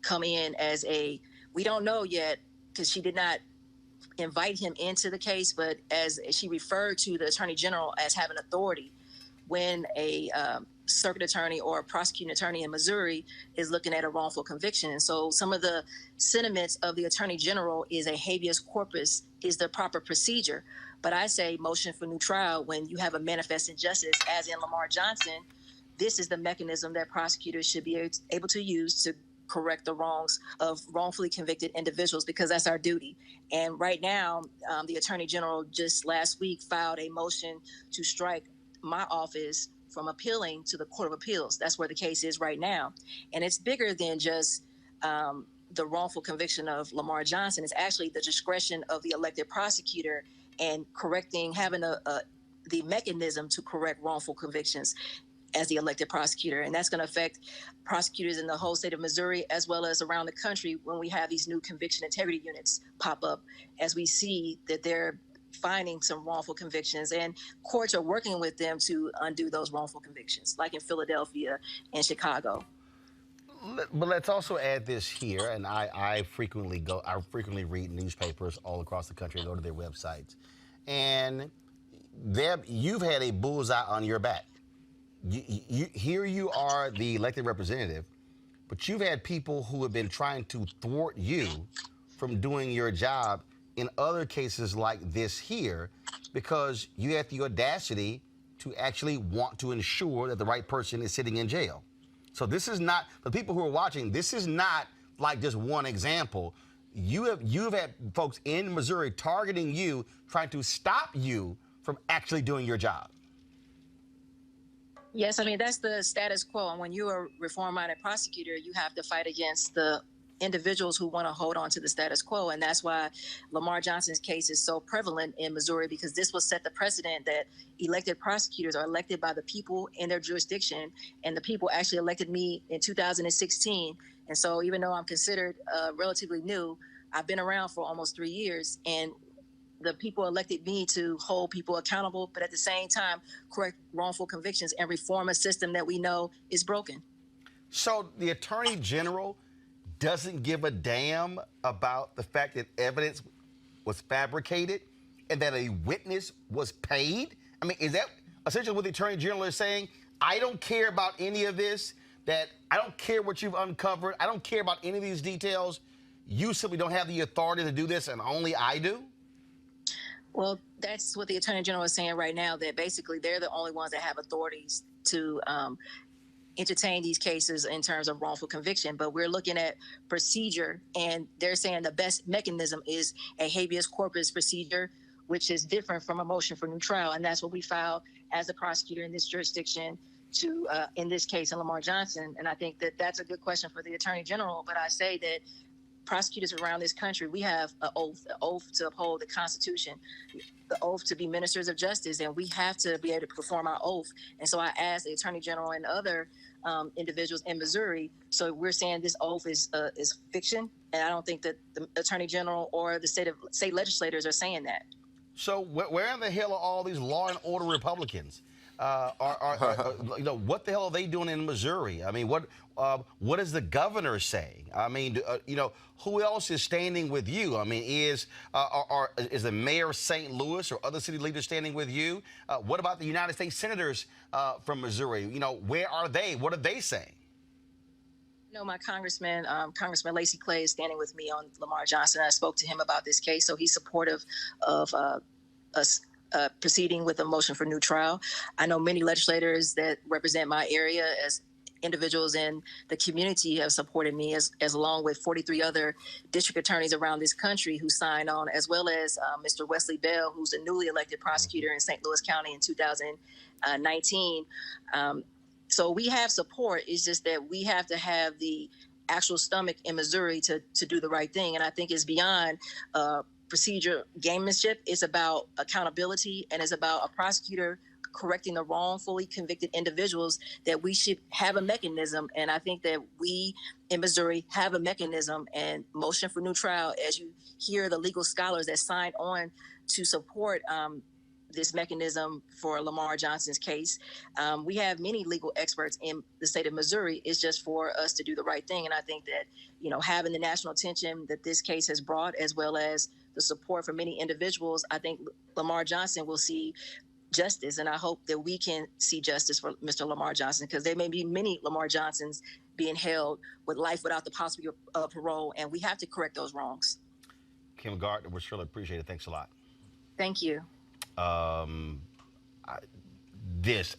[SPEAKER 13] come in as we don't know yet, because she did not invite him into the case, but as she referred to the attorney general as having authority when a circuit attorney or a prosecuting attorney in Missouri is looking at a wrongful conviction. And so some of the sentiments of the attorney general is a habeas corpus is the proper procedure. But I say motion for new trial when you have a manifest injustice, as in Lamar Johnson. This is the mechanism that prosecutors should be able to use to correct the wrongs of wrongfully convicted individuals, because that's our duty. And right now, the attorney general just last week filed a motion to strike my office from appealing to the Court of Appeals. That's where the case is right now. And it's bigger than just the wrongful conviction of Lamar Johnson. It's actually the discretion of the elected prosecutor and having the mechanism to correct wrongful convictions as the elected prosecutor. And that's going to affect prosecutors in the whole state of Missouri, as well as around the country, when we have these new conviction integrity units pop up, as we see that they're finding some wrongful convictions, and courts are working with them to undo those wrongful convictions, like in Philadelphia and Chicago.
[SPEAKER 1] But let's also add this here, and I frequently read newspapers all across the country, go to their websites, and you've had a bullseye on your back. Here you are, the elected representative, but you've had people who have been trying to thwart you from doing your job in other cases like this here, because you had the audacity to actually want to ensure that the right person is sitting in jail. So this is not, for people who are watching, this is not like just one example. You've had folks in Missouri targeting you, trying to stop you from actually doing your job.
[SPEAKER 13] Yes, I mean, that's the status quo. And when you're a reform-minded prosecutor, you have to fight against the individuals who want to hold on to the status quo. And that's why Lamar Johnson's case is so prevalent in Missouri, because this will set the precedent that elected prosecutors are elected by the people in their jurisdiction. And the people actually elected me in 2016. And so even though I'm considered relatively new, I've been around for almost 3 years. And the people elected me to hold people accountable, but at the same time, correct wrongful convictions and reform a system that we know is broken.
[SPEAKER 1] So the Attorney General doesn't give a damn about the fact that evidence was fabricated and that a witness was paid? I mean, is that essentially what the Attorney General is saying? I don't care about any of this, that I don't care what you've uncovered, I don't care about any of these details. You simply don't have the authority to do this, and only I do?
[SPEAKER 13] Well, that's what the Attorney General is saying right now, that basically they're the only ones that have authorities to entertain these cases in terms of wrongful conviction. But we're looking at procedure, and they're saying the best mechanism is a habeas corpus procedure, which is different from a motion for new trial. And that's what we filed as a prosecutor in this jurisdiction to, in this case, in Lamar Johnson. And I think that that's a good question for the Attorney General. But I say that prosecutors around this country, we have an oath to uphold the Constitution, the oath to be ministers of justice, and we have to be able to perform our oath. And so I asked the Attorney General and other individuals in Missouri. So we're saying this oath is fiction, and I don't think that the Attorney General or the state legislators are saying that.
[SPEAKER 1] So where in the hell are all these law and order Republicans? What the hell are they doing in Missouri? I mean, what is the governor saying? I mean, who else is standing with you? I mean, is the mayor of St. Louis or other city leaders standing with you? What about the United States senators from Missouri? Where are they? What are they saying?
[SPEAKER 13] My Congressman Lacey Clay is standing with me on Lamar Johnson. I spoke to him about this case, so he's supportive of us proceeding with a motion for new trial. I know many legislators that represent my area as individuals in the community have supported me, as along with 43 other district attorneys around this country who signed on, as well as Mr. Wesley Bell, who's a newly elected prosecutor in St. Louis County in 2019. So we have support. It's just that we have to have the actual stomach in Missouri to do the right thing. And I think it's beyond procedure gamemanship. It's about accountability, and it's about a prosecutor correcting the wrongfully convicted individuals, that we should have a mechanism. And I think that we in Missouri have a mechanism, and motion for new trial, as you hear the legal scholars that signed on to support this mechanism for Lamar Johnson's case. We have many legal experts in the state of Missouri. It's just for us to do the right thing. And I think that, having the national attention that this case has brought, as well as the support from many individuals, I think Lamar Johnson will see justice. And I hope that we can see justice for Mr. Lamar Johnson, because there may be many Lamar Johnsons being held with life without the possibility of parole. And we have to correct those wrongs.
[SPEAKER 1] Kim Gardner, we surely appreciate it. Thanks a lot.
[SPEAKER 13] Thank you.
[SPEAKER 1] This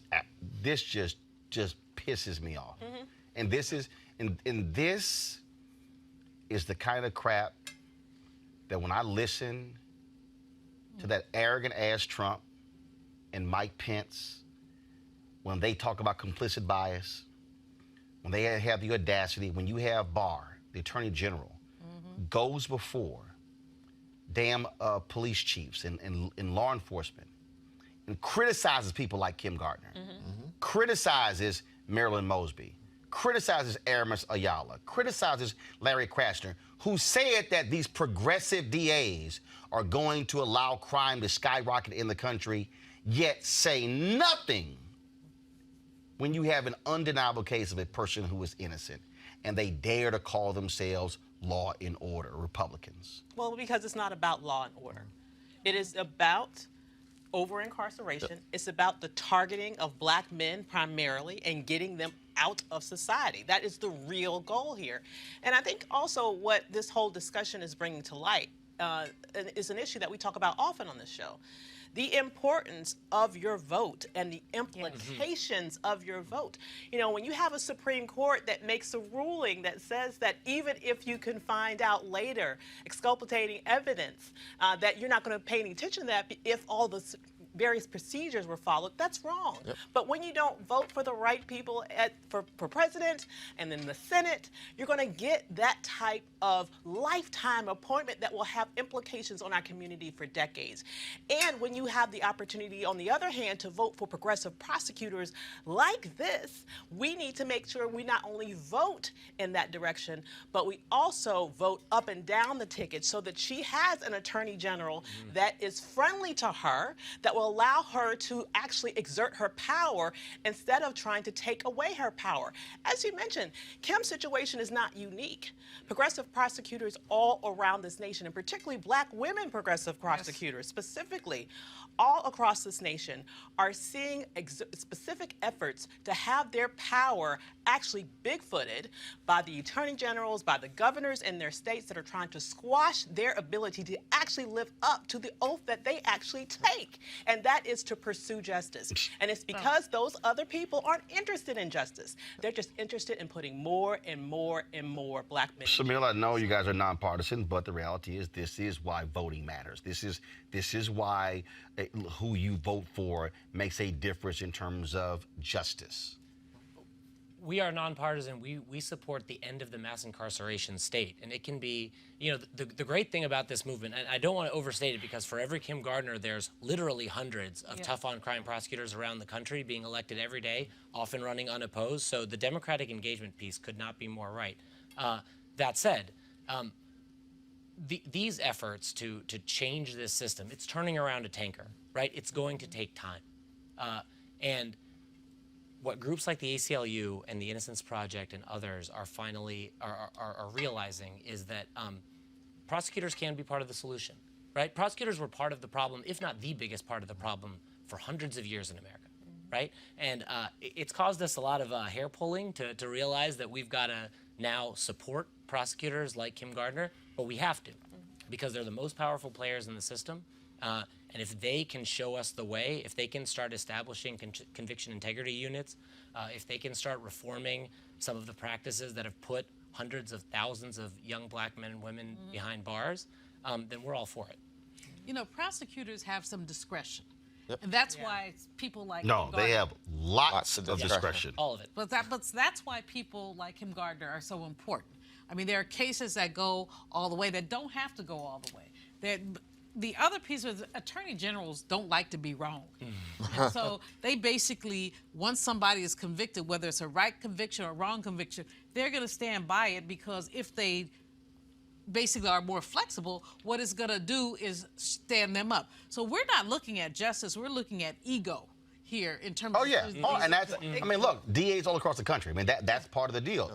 [SPEAKER 1] just pisses me off.
[SPEAKER 11] Mm-hmm.
[SPEAKER 1] And this is the kind of crap that when I listen to that arrogant ass Trump and Mike Pence, when they talk about complicit bias, when they have the audacity, when you have Barr, the Attorney General, goes before damn police chiefs and law enforcement and criticizes people like Kim Gardner, criticizes Marilyn Mosby, criticizes Aramis Ayala, criticizes Larry Krasner, who said that these progressive DAs are going to allow crime to skyrocket in the country, yet say nothing when you have an undeniable case of a person who is innocent, and they dare to call themselves law and order Republicans.
[SPEAKER 11] Well, because it's not about law and order. It is about over-incarceration. It's about the targeting of black men primarily and getting them out of society. That is the real goal here. And I think also what this whole discussion is bringing to light is an issue that we talk about often on this show. The importance of your vote and the implications of your vote. When you have a Supreme Court that makes a ruling that says that even if you can find out later exculpating evidence, that you're not going to pay any attention to that if all the various procedures were followed, that's wrong. Yep. But when you don't vote for the right people for president and then the Senate, you're going to get that type of lifetime appointment that will have implications on our community for decades. And when you have the opportunity, on the other hand, to vote for progressive prosecutors like this, we need to make sure we not only vote in that direction, but we also vote up and down the ticket so that she has an attorney general that is friendly to her, that will allow her to actually exert her power instead of trying to take away her power. As you mentioned, Kim's situation is not unique. Progressive prosecutors all around this nation, and particularly black women progressive prosecutors specifically, all across this nation are seeing specific efforts to have their power actually bigfooted by the attorney generals, by the governors in their states that are trying to squash their ability to actually live up to the oath that they actually take. And that is to pursue justice. And it's because those other people aren't interested in justice. They're just interested in putting more and more and more black men.
[SPEAKER 1] Samil, I know you guys are nonpartisan, but the reality is this is why voting matters. This is why who you vote for makes a difference in terms of justice.
[SPEAKER 12] We are nonpartisan. We support the end of the mass incarceration state. And it can be, the great thing about this movement, and I don't want to overstate it, because for every Kim Gardner, there's literally hundreds of tough on crime prosecutors around the country being elected every day, often running unopposed. So the democratic engagement piece could not be more right. That said, these efforts to change this system, it's turning around a tanker, right? It's going to take time. And what groups like the ACLU and the Innocence Project and others are finally are realizing is that prosecutors can be part of the solution, right? Prosecutors were part of the problem, if not the biggest part of the problem, for hundreds of years in America, right? And it's caused us a lot of hair pulling to realize that we've got to now support prosecutors like Kim Gardner, but we have to, because they're the most powerful players in the system. And if they can show us the way, if they can start establishing conviction integrity units, if they can start reforming some of the practices that have put hundreds of thousands of young black men and women behind bars, then we're all for it.
[SPEAKER 10] You know, prosecutors have some discretion.
[SPEAKER 9] Yep.
[SPEAKER 10] And that's why people like
[SPEAKER 1] No,
[SPEAKER 10] Kim
[SPEAKER 1] they
[SPEAKER 10] Gardner,
[SPEAKER 1] have lots of discretion.
[SPEAKER 12] All of it.
[SPEAKER 10] but that's why people like Kim Gardner are so important. I mean, there are cases that go all the way that don't have to go all the way. The other piece is attorney generals don't like to be wrong. And so they basically, once somebody is convicted, whether it's a right conviction or wrong conviction, they're going to stand by it, because if they basically are more flexible, what it's going to do is stand them up. So we're not looking at justice, we're looking at ego here in terms
[SPEAKER 1] Oh
[SPEAKER 10] of...
[SPEAKER 1] yeah, and that's. I mean, look, DAs all across the country. I mean, that's part of the deal.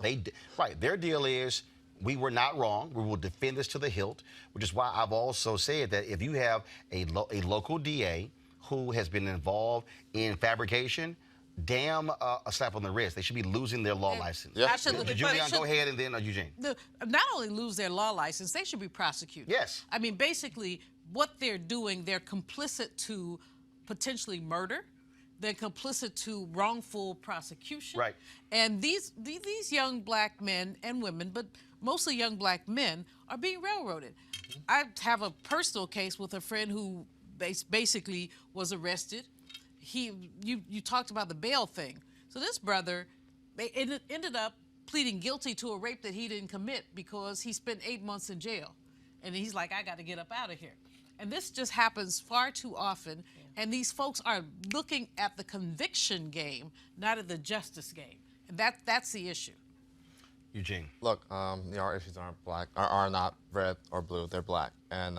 [SPEAKER 1] Their deal is, we were not wrong. We will defend this to the hilt, which is why I've also said that if you have a local DA who has been involved in fabrication, damn a slap on the wrist. They should be losing their law license.
[SPEAKER 10] Yep. Absolutely.
[SPEAKER 1] Julian, go ahead, and then Eugene.
[SPEAKER 10] Not only lose their law license, they should be prosecuted.
[SPEAKER 1] Yes.
[SPEAKER 10] I mean, basically, what they're doing, they're complicit to potentially murder. They're complicit to wrongful prosecution.
[SPEAKER 1] Right.
[SPEAKER 10] And these young black men and women, but mostly young black men, are being railroaded. I have a personal case with a friend who basically was arrested. You talked about the bail thing. So this brother ended up pleading guilty to a rape that he didn't commit because he spent 8 months in jail. And he's like, I got to get up out of here. And this just happens far too often. And these folks are looking at the conviction game, not at the justice game. And that's the issue.
[SPEAKER 1] Eugene.
[SPEAKER 9] Look, our issues aren't black, are not red or blue. They're black, and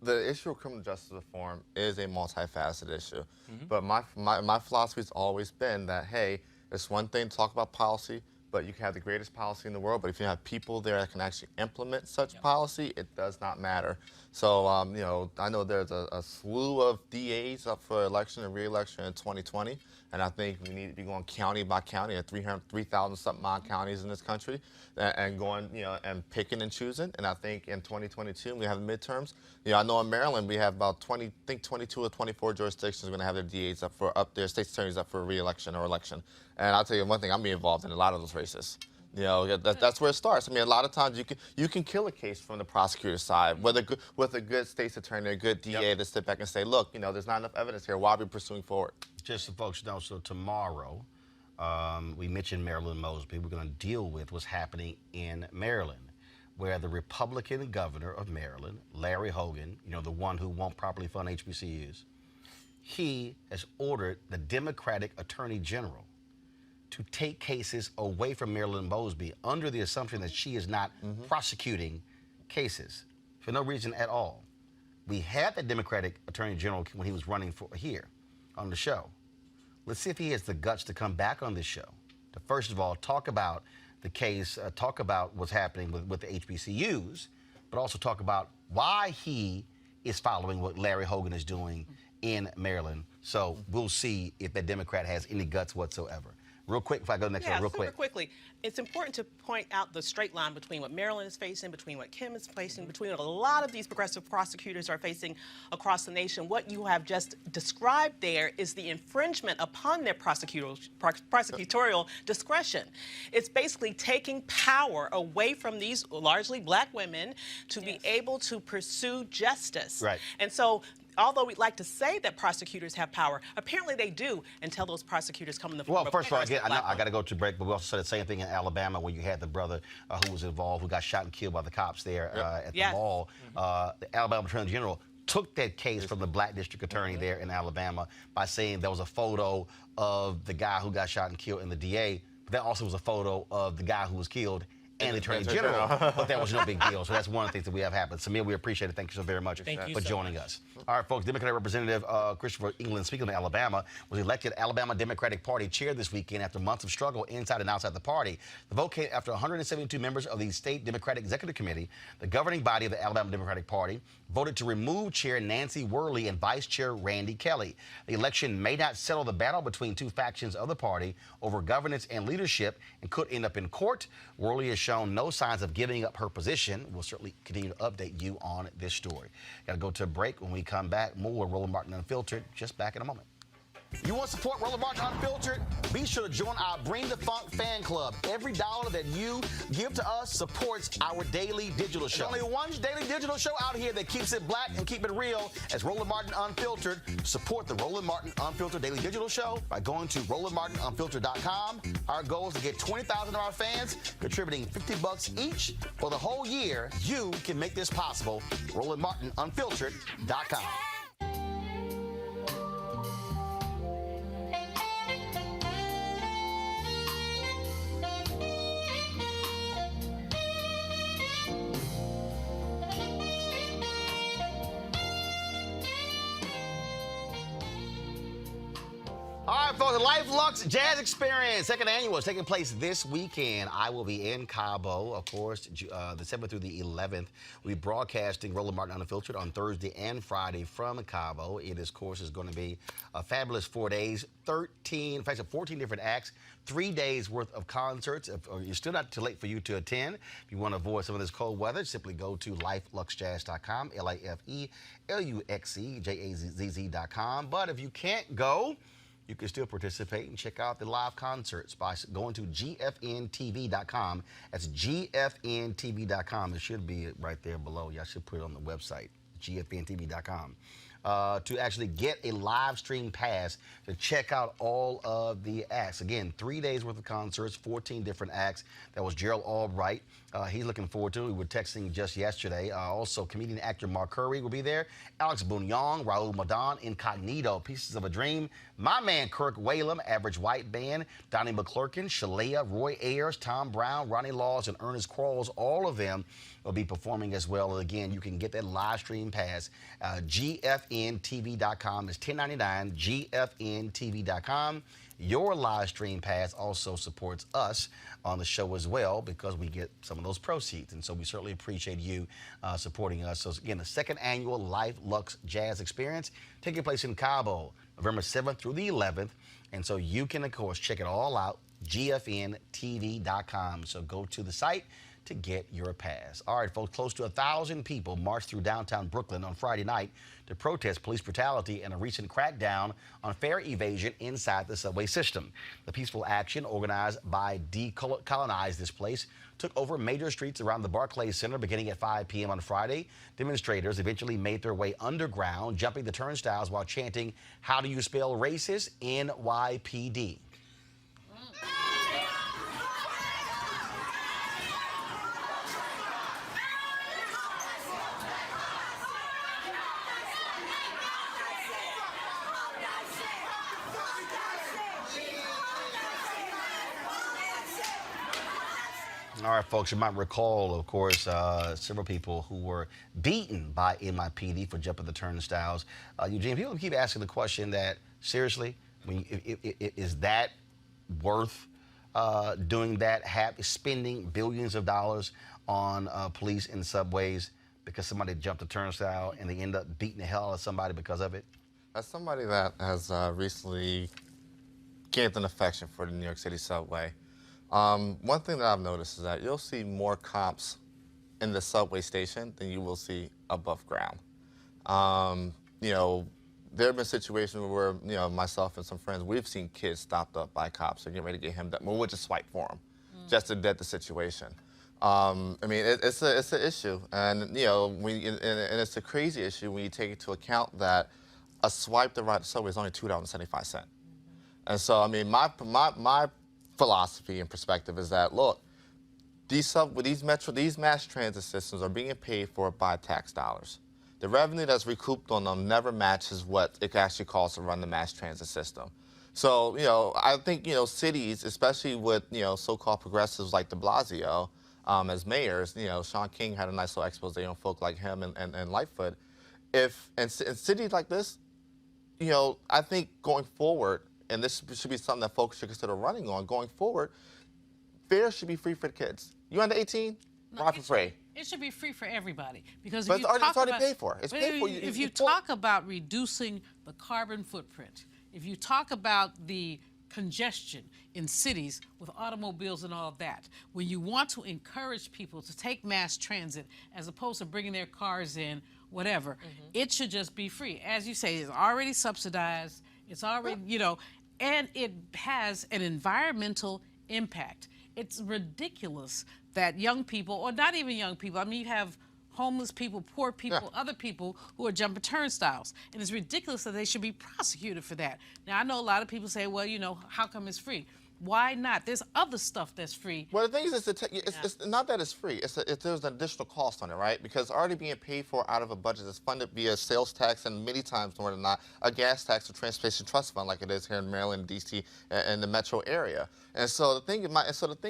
[SPEAKER 9] the issue of criminal justice reform is a multifaceted issue. But my philosophy has always been that, hey, it's one thing to talk about policy, but you can have the greatest policy in the world, but if you have people there that can actually implement such policy, it does not matter. So, I know there's a slew of DAs up for election and re-election in 2020, and I think we need to be going county by county at 3,000 something odd counties in this country, and going, and picking and choosing. And I think in 2022, we have midterms. I know in Maryland, we have about 22 or 24 jurisdictions are going to have their DAs up their state's attorneys up for re-election or election. And I'll tell you one thing, I'm being involved in a lot of those races. That's where it starts. I mean, a lot of times you can kill a case from the prosecutor's side with a good state's attorney, a good DA to sit back and say, look, there's not enough evidence here. Why are we pursuing forward?
[SPEAKER 1] Just so folks know, so tomorrow, we mentioned Marilyn Mosby. We're going to deal with what's happening in Maryland, where the Republican governor of Maryland, Larry Hogan, the one who won't properly fund HBCUs, he has ordered the Democratic Attorney General to take cases away from Marilyn Mosby under the assumption that she is not prosecuting cases for no reason at all. We had the Democratic Attorney General when he was running for here on the show. Let's see if he has the guts to come back on this show to, first of all, talk about the case, talk about what's happening with the HBCUs, but also talk about why he is following what Larry Hogan is doing in Maryland. So we'll see if that Democrat has any guts whatsoever. Real quick, if I go next one, real quick.
[SPEAKER 11] Quickly. It's important to point out the straight line between what Maryland is facing, between what Kim is facing, between what a lot of these progressive prosecutors are facing across the nation. What you have just described there is the infringement upon their prosecutorial discretion. It's basically taking power away from these largely black women to be able to pursue justice.
[SPEAKER 1] Right.
[SPEAKER 11] And so, although we'd like to say that prosecutors have power, apparently they do until those prosecutors come in the form of...
[SPEAKER 1] Well, first of all, again, I got to go to break, but we also said the same thing in Alabama where you had the brother who was involved, who got shot and killed by the cops there at the mall. The Alabama Attorney General took that case from the black district attorney there in Alabama by saying there was a photo of the guy who got shot and killed in the DA, but that also was a photo of the guy who was killed and the Attorney General, but that was no big deal. So that's one of the things that we have happened. Samir, we appreciate it. Thank you so very much for joining us. All right, folks, Democratic Representative Christopher England, speaking of Alabama, was elected Alabama Democratic Party chair this weekend after months of struggle inside and outside the party. The vote came after 172 members of the State Democratic Executive Committee, the governing body of the Alabama Democratic Party, voted to remove Chair Nancy Worley and Vice Chair Randy Kelly. The election may not settle the battle between two factions of the party over governance and leadership and could end up in court. Worley has shown no signs of giving up her position. We'll certainly continue to update you on this story. Got to go to a break. When we come back, more Roland Martin Unfiltered. Just back in a moment. You want to support Roland Martin Unfiltered? Be sure to join our Bring the Funk fan club. Every dollar that you give to us supports our daily digital show. There's only one daily digital show out here that keeps it black and keep it real as Roland Martin Unfiltered. Support the Roland Martin Unfiltered daily digital show by going to RolandMartinUnfiltered.com. Our goal is to get 20,000 of our fans contributing $50 each for the whole year. You can make this possible. RolandMartinUnfiltered.com. All right, folks, the Luxe Jazz Experience, second annual, is taking place this weekend. I will be in Cabo, of course, the 7th through the 11th. We'll be broadcasting Roland Martin Unfiltered on Thursday and Friday from Cabo. It, of course, is going to be a fabulous 4 days, 14 different acts, 3 days worth of concerts. If you're still not too late for you to attend, if you want to avoid some of this cold weather, simply go to lifeluxejazz.com, LIFELUXEJAZZ.com. But if you can't go, you can still participate and check out the live concerts by going to gfntv.com. That's gfntv.com. It should be right there below. Y'all should put it on the website, gfntv.com. To actually get a live stream pass to check out all of the acts. Again, 3 days worth of concerts, 14 different acts. That was Gerald Albright. He's looking forward to it. We were texting just yesterday. Also, comedian actor Mark Curry will be there. Alex Bunyong, Raul Madan, Incognito, Pieces of a Dream. My man Kirk Whalum, Average White Band, Donnie McClurkin, Shalea, Roy Ayers, Tom Brown, Ronnie Laws, and Ernest Quarles. All of them will be performing as well. Again, you can get that live stream pass. GFNTV.com is $10.99. GFNTV.com. Your live stream pass also supports us on the show as well because we get some of those proceeds. And so we certainly appreciate you supporting us. So again, the second annual Luxe Jazz Experience taking place in Cabo, November 7th through the 11th. And so you can, of course, check it all out, GFNTV.com. So go to the site to get your pass. All right, folks, close to 1,000 people marched through downtown Brooklyn on Friday night to protest police brutality and a recent crackdown on fare evasion inside the subway system. The peaceful action, organized by Decolonize This Place, took over major streets around the Barclays Center beginning at 5 p.m. on Friday. Demonstrators eventually made their way underground, jumping the turnstiles while chanting, "How do you spell racist? NYPD." All right, folks, you might recall, of course, several people who were beaten by NYPD for jumping the turnstiles. Eugene, people keep asking the question that, seriously, is that worth doing that, spending billions of dollars on police in subways because somebody jumped a turnstile and they end up beating the hell out of somebody because of it?
[SPEAKER 9] As somebody that has recently gained an affection for the New York City subway, one thing that I've noticed is that you'll see more cops in the subway station than you will see above ground. You know, there have been situations where, you know, myself and some friends, we've seen kids stopped up by cops. They're getting ready to get him, well, we'll just swipe for him, just to dead the situation. I mean, it's an issue, and you know, and it's a crazy issue when you take into account that a swipe to ride the subway is only $2.75. And so, I mean, my philosophy and perspective is that, look, these mass transit systems are being paid for by tax dollars. The revenue that's recouped on them never matches what it actually costs to run the mass transit system. So, you know, I think, you know, cities, especially with, you know, so-called progressives like de Blasio, as mayors. You know, Sean King had a nice little expose on folk like him and Lightfoot. If in cities like this, you know, I think going forward, and this should be something that folks should consider running on going forward, fare should be free for the kids. You under 18? Ride for free.
[SPEAKER 10] It should be free for everybody because
[SPEAKER 9] But
[SPEAKER 10] if you
[SPEAKER 9] it's
[SPEAKER 10] talk
[SPEAKER 9] already
[SPEAKER 10] about,
[SPEAKER 9] paid for. It's paid for.
[SPEAKER 10] If you talk about reducing the carbon footprint, if you talk about the congestion in cities with automobiles and all of that, when you want to encourage people to take mass transit as opposed to bringing their cars in, whatever, it should just be free. As you say, it's already subsidized. It's already, you know, and it has an environmental impact. It's ridiculous that young people, or not even young people, I mean, you have homeless people, poor people, other people who are jumping turnstiles. And it's ridiculous that they should be prosecuted for that. Now, I know a lot of people say, well, you know, how come it's free? Why not? There's other stuff that's free.
[SPEAKER 9] Well, the thing is, it's not that it's free. There's an additional cost on it, right? Because it's already being paid for out of a budget that's funded via sales tax and many times more than not a gas tax or transportation trust fund like it is here in Maryland, D.C., and the metro area. And so the thing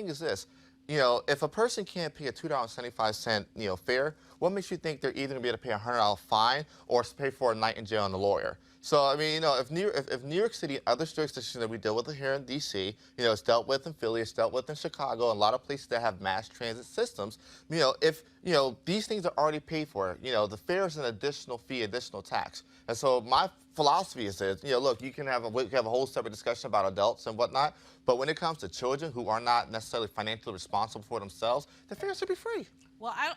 [SPEAKER 9] is this. You know, if a person can't pay a $2.75 fare, what makes you think they're either going to be able to pay a $100 fine or pay for a night in jail and a lawyer? So, I mean, you know, if New York City and other jurisdictions that we deal with here in D.C., you know, it's dealt with in Philly, it's dealt with in Chicago, and a lot of places that have mass transit systems, you know, if, you know, these things are already paid for, you know, the fare is an additional fee, additional tax. And so my philosophy is that, you know, look, we can have a whole separate discussion about adults and whatnot, but when it comes to children who are not necessarily financially responsible for themselves, the fare should be free.
[SPEAKER 10] Well, I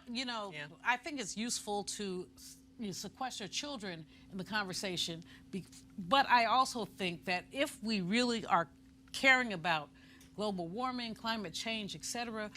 [SPEAKER 10] think it's useful to sequester children in the conversation, but I also think that if we really are caring about global warming, climate change, etc.,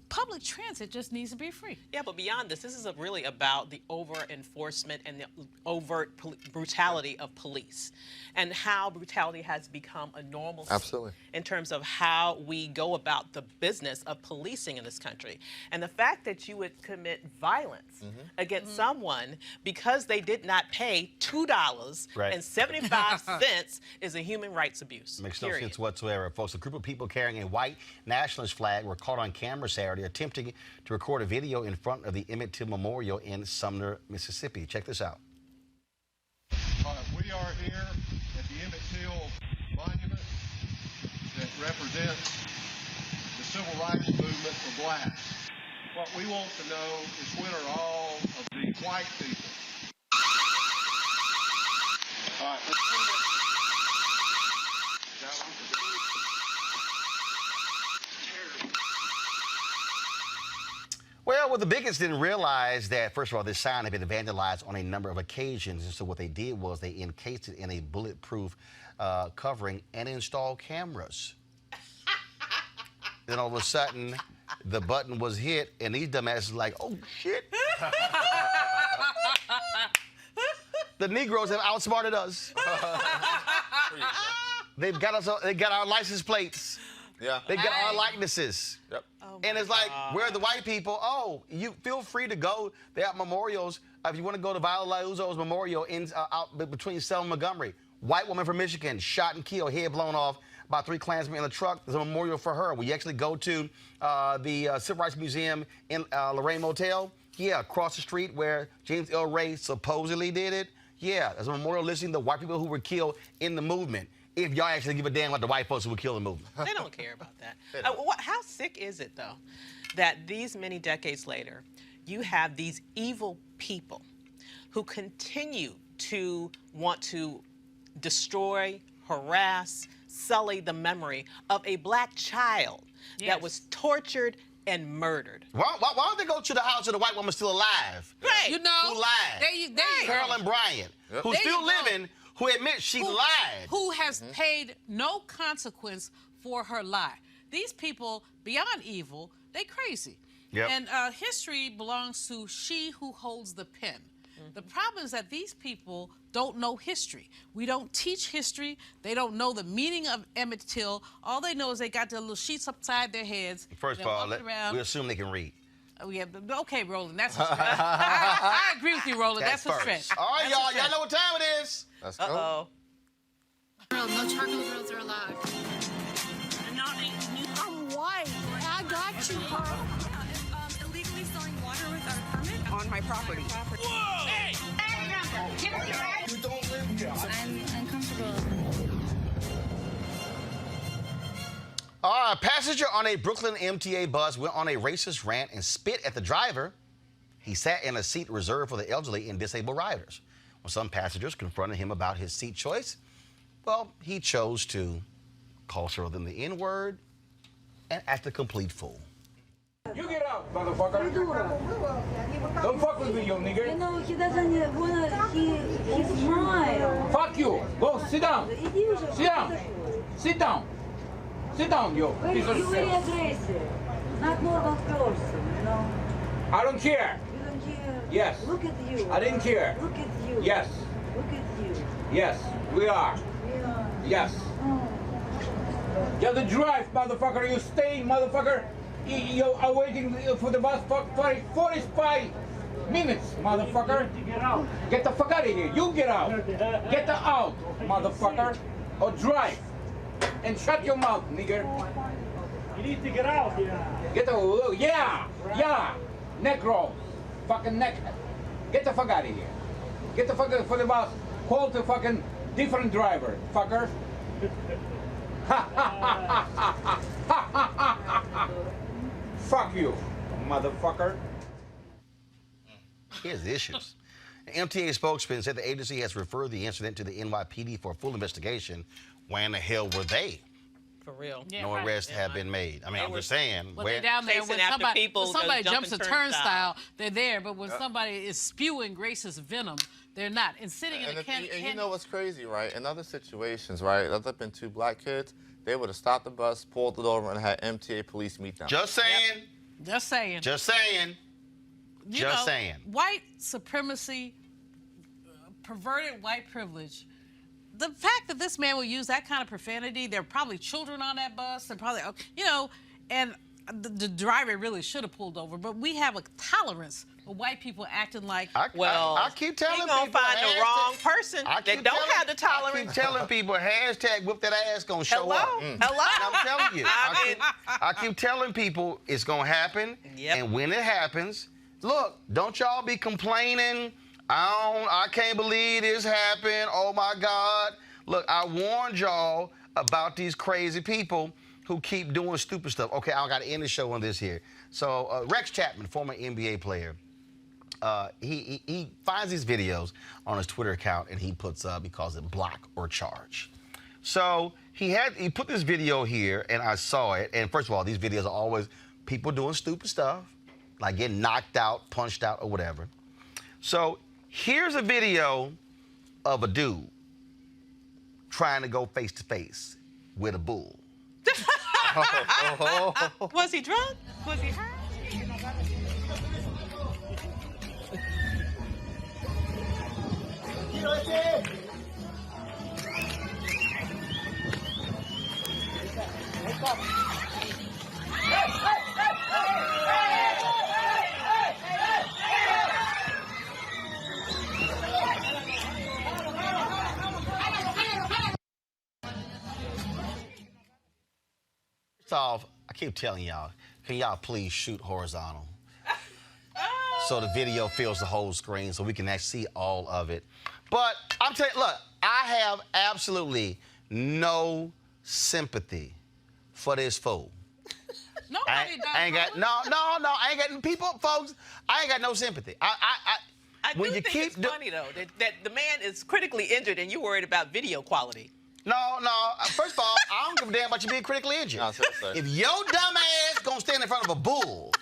[SPEAKER 10] public transit just needs to be free.
[SPEAKER 11] Yeah, but beyond this is really about the over-enforcement and the overt brutality of police and how brutality has become a normal
[SPEAKER 9] Absolutely.
[SPEAKER 11] in terms of how we go about the business of policing in this country. And the fact that you would commit violence against someone because they did not pay $2.75 is a human rights abuse.
[SPEAKER 1] Makes no sense whatsoever, folks. A group of people carrying a white nationalist flag were caught on camera Saturday attempting to record a video in front of the Emmett Till Memorial in Sumner, Mississippi. Check this out.
[SPEAKER 14] We are here at the Emmett Till Monument that represents the civil rights movement for blacks. What we want to know is when are all of the white people. All right, let's do this.
[SPEAKER 1] Well, the bigots didn't realize that, first of all, this sign had been vandalized on a number of occasions. And so what they did was they encased it in a bulletproof covering and installed cameras. Then all of a sudden, the button was hit, and these dumbasses were like, oh, shit. The Negroes have outsmarted us. They got our license plates.
[SPEAKER 9] Yeah.
[SPEAKER 1] They got our likenesses.
[SPEAKER 9] Yep.
[SPEAKER 11] Oh
[SPEAKER 1] and it's like, where are the white people? Oh, you feel free to go. They have memorials. If you want to go to Viola Liuzzo's memorial out between Selma and Montgomery, white woman from Michigan, shot and killed, head blown off by 3 Klansmen in a truck. There's a memorial for her. We actually go to the Civil Rights Museum in Lorraine Motel. Yeah, across the street where James L. Ray supposedly did it. Yeah, there's a memorial listing the white people who were killed in the movement. If y'all actually give a damn about the white folks who would kill the movement.
[SPEAKER 11] They don't care about that. How sick is it, though, that these many decades later, you have these evil people who continue to want to destroy, harass, sully the memory of a black child that was tortured and murdered.
[SPEAKER 1] Why don't they go to the house of the white woman still alive?
[SPEAKER 11] Right.
[SPEAKER 10] You know,
[SPEAKER 1] who lied?
[SPEAKER 10] there you
[SPEAKER 1] Carolyn Bryant, who's still living, who admits she lied.
[SPEAKER 10] Who has paid no consequence for her lie. These people, beyond evil, they crazy.
[SPEAKER 1] Yep.
[SPEAKER 10] And history belongs to she who holds the pen. The problem is that these people don't know history. We don't teach history. They don't know the meaning of Emmett Till. All they know is they got their little sheets upside their heads.
[SPEAKER 1] First of all, we assume they can read.
[SPEAKER 10] Oh, yeah, okay, Roland, that's a stretch. I agree with you, Roland. That's a stretch.
[SPEAKER 1] All right, y'all know what time it is.
[SPEAKER 9] Let's go.
[SPEAKER 11] Uh-oh.
[SPEAKER 2] No charcoal grills are allowed. I'm white. I got you, Carl.
[SPEAKER 15] without a permit on my property.
[SPEAKER 2] Whoa! Hey! Give us your address.
[SPEAKER 15] You don't live here. I'm uncomfortable.
[SPEAKER 1] A passenger on a Brooklyn MTA bus went on a racist rant and spit at the driver. He sat in a seat reserved for the elderly and disabled riders. When some passengers confronted him about his seat choice, well, he chose to call them the N-word and act a complete fool.
[SPEAKER 16] You get out, motherfucker. Don't fuck with me, you nigger.
[SPEAKER 17] You know, he doesn't wanna, he's mine.
[SPEAKER 16] Fuck you. Go sit down. Sit down. Sit down. Sit down, you piece of
[SPEAKER 17] You're very
[SPEAKER 16] shit.
[SPEAKER 17] aggressive. Not normal person, you know.
[SPEAKER 16] I don't care.
[SPEAKER 17] You don't care.
[SPEAKER 16] Yes.
[SPEAKER 17] Look at you.
[SPEAKER 16] I didn't care.
[SPEAKER 17] Look at you.
[SPEAKER 16] Yes.
[SPEAKER 17] Look at you.
[SPEAKER 16] Yes, we are.
[SPEAKER 17] Yeah.
[SPEAKER 16] Yes. You have to drive, motherfucker. You stay, motherfucker. You are waiting for the bus for 45 minutes, motherfucker. Get out. Get the fuck out of here. You get out. Get the out, motherfucker. Or drive. And shut your mouth, nigger. You need to get out. Yeah. Get the yeah. Neck roll. Fucking neck. Get the fuck out of here. Get the fuck out for the bus. Call the fucking different driver, fucker. Fuck you, motherfucker.
[SPEAKER 1] Here's the issues. An MTA spokesman said the agency has referred the incident to the NYPD for a full investigation. Where in the hell were they?
[SPEAKER 11] For real.
[SPEAKER 1] No arrests have been made. I mean, I'm just saying.
[SPEAKER 10] Well, they're down there when somebody jumps a turnstile, they're there. But when somebody is spewing racist venom, they're not. And sitting in a
[SPEAKER 9] And you know what's crazy, right? In other situations, right? There's been 2 black kids. They would have stopped the bus, pulled it over, and had MTA police meet them.
[SPEAKER 1] Just saying.
[SPEAKER 10] Yep. Just saying.
[SPEAKER 1] Just saying. Just saying.
[SPEAKER 10] White supremacy, perverted white privilege. The fact that this man will use that kind of profanity, there are probably children on that bus, and probably, and the driver really should have pulled over. But we have a tolerance of white people acting like.
[SPEAKER 1] I keep telling people.
[SPEAKER 11] You're gonna find the wrong person that don't have the tolerance.
[SPEAKER 1] I keep telling people, hashtag whip that ass gonna show up.
[SPEAKER 11] Hello.
[SPEAKER 1] And I'm telling you. I keep telling people it's gonna happen. Yep. And when it happens, look, don't y'all be complaining. I can't believe this happened. Oh my God. Look, I warned y'all about these crazy people who keep doing stupid stuff. Okay, I got to end the show on this here. So Rex Chapman, former NBA player, he finds these videos on his Twitter account and he puts up, he calls it block or charge. So he put this video here and I saw it. And first of all, these videos are always people doing stupid stuff, like getting knocked out, punched out or whatever. So here's a video of a dude trying to go face to face with a bull.
[SPEAKER 11] Was he drunk? Was he hurt?
[SPEAKER 1] First off, I keep telling y'all, can y'all please shoot horizontal? So the video fills the whole screen so we can actually see all of it. But I'm telling you, look, I have absolutely no sympathy for this fool.
[SPEAKER 10] Nobody does.
[SPEAKER 1] I ain't got I ain't got people, folks. I ain't got no sympathy.
[SPEAKER 11] I do think it's funny though that the man is critically injured and you're worried about video quality.
[SPEAKER 1] No. First of all, I don't give a damn about you being critically injured. No, if your dumb ass gonna stand in front of a bull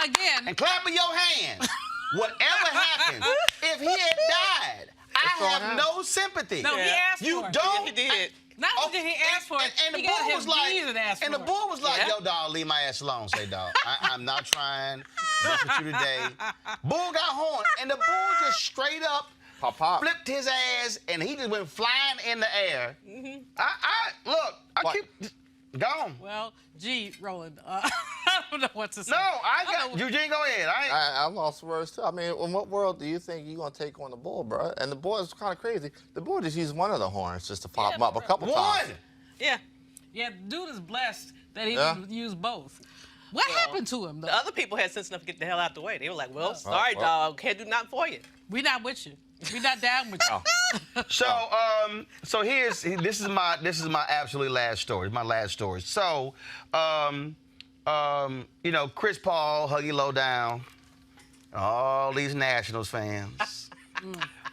[SPEAKER 10] again
[SPEAKER 1] and clap with your hands, whatever happened, if he had died, I have no sympathy.
[SPEAKER 10] No, he asked for it.
[SPEAKER 1] You don't.
[SPEAKER 11] He did.
[SPEAKER 10] Not only did he ask for it,
[SPEAKER 1] and the
[SPEAKER 10] he
[SPEAKER 1] bull
[SPEAKER 10] got
[SPEAKER 1] was
[SPEAKER 10] his
[SPEAKER 1] like,
[SPEAKER 10] knees and asked
[SPEAKER 1] and
[SPEAKER 10] for
[SPEAKER 1] the
[SPEAKER 10] it.
[SPEAKER 1] bull was like, yo, dog, leave my ass alone. Say, dog, I'm not trying to mess with you today. Bull got horn, and the bull just straight up flipped his ass, and he just went flying in the air. Mm-hmm. I keep gone.
[SPEAKER 10] Well, gee, Roland, I don't know what to say.
[SPEAKER 1] No, Eugene, go ahead.
[SPEAKER 9] I lost words too. I mean, in what world do you think you're gonna take on the bull, bro? And the bull is kind of crazy. The bull just used one of the horns just to pop him up a couple times.
[SPEAKER 11] Yeah.
[SPEAKER 10] Yeah, dude is blessed that he use both. What happened to him, though?
[SPEAKER 11] The other people had sense enough to get the hell out the way. They were like, well, sorry, dog. Can't do nothing for you.
[SPEAKER 10] We not with you. We not down with you.
[SPEAKER 1] So this is my absolutely last story. My last story. So, you know, Chris Paul, Huggy Lowdown, all these Nationals fans.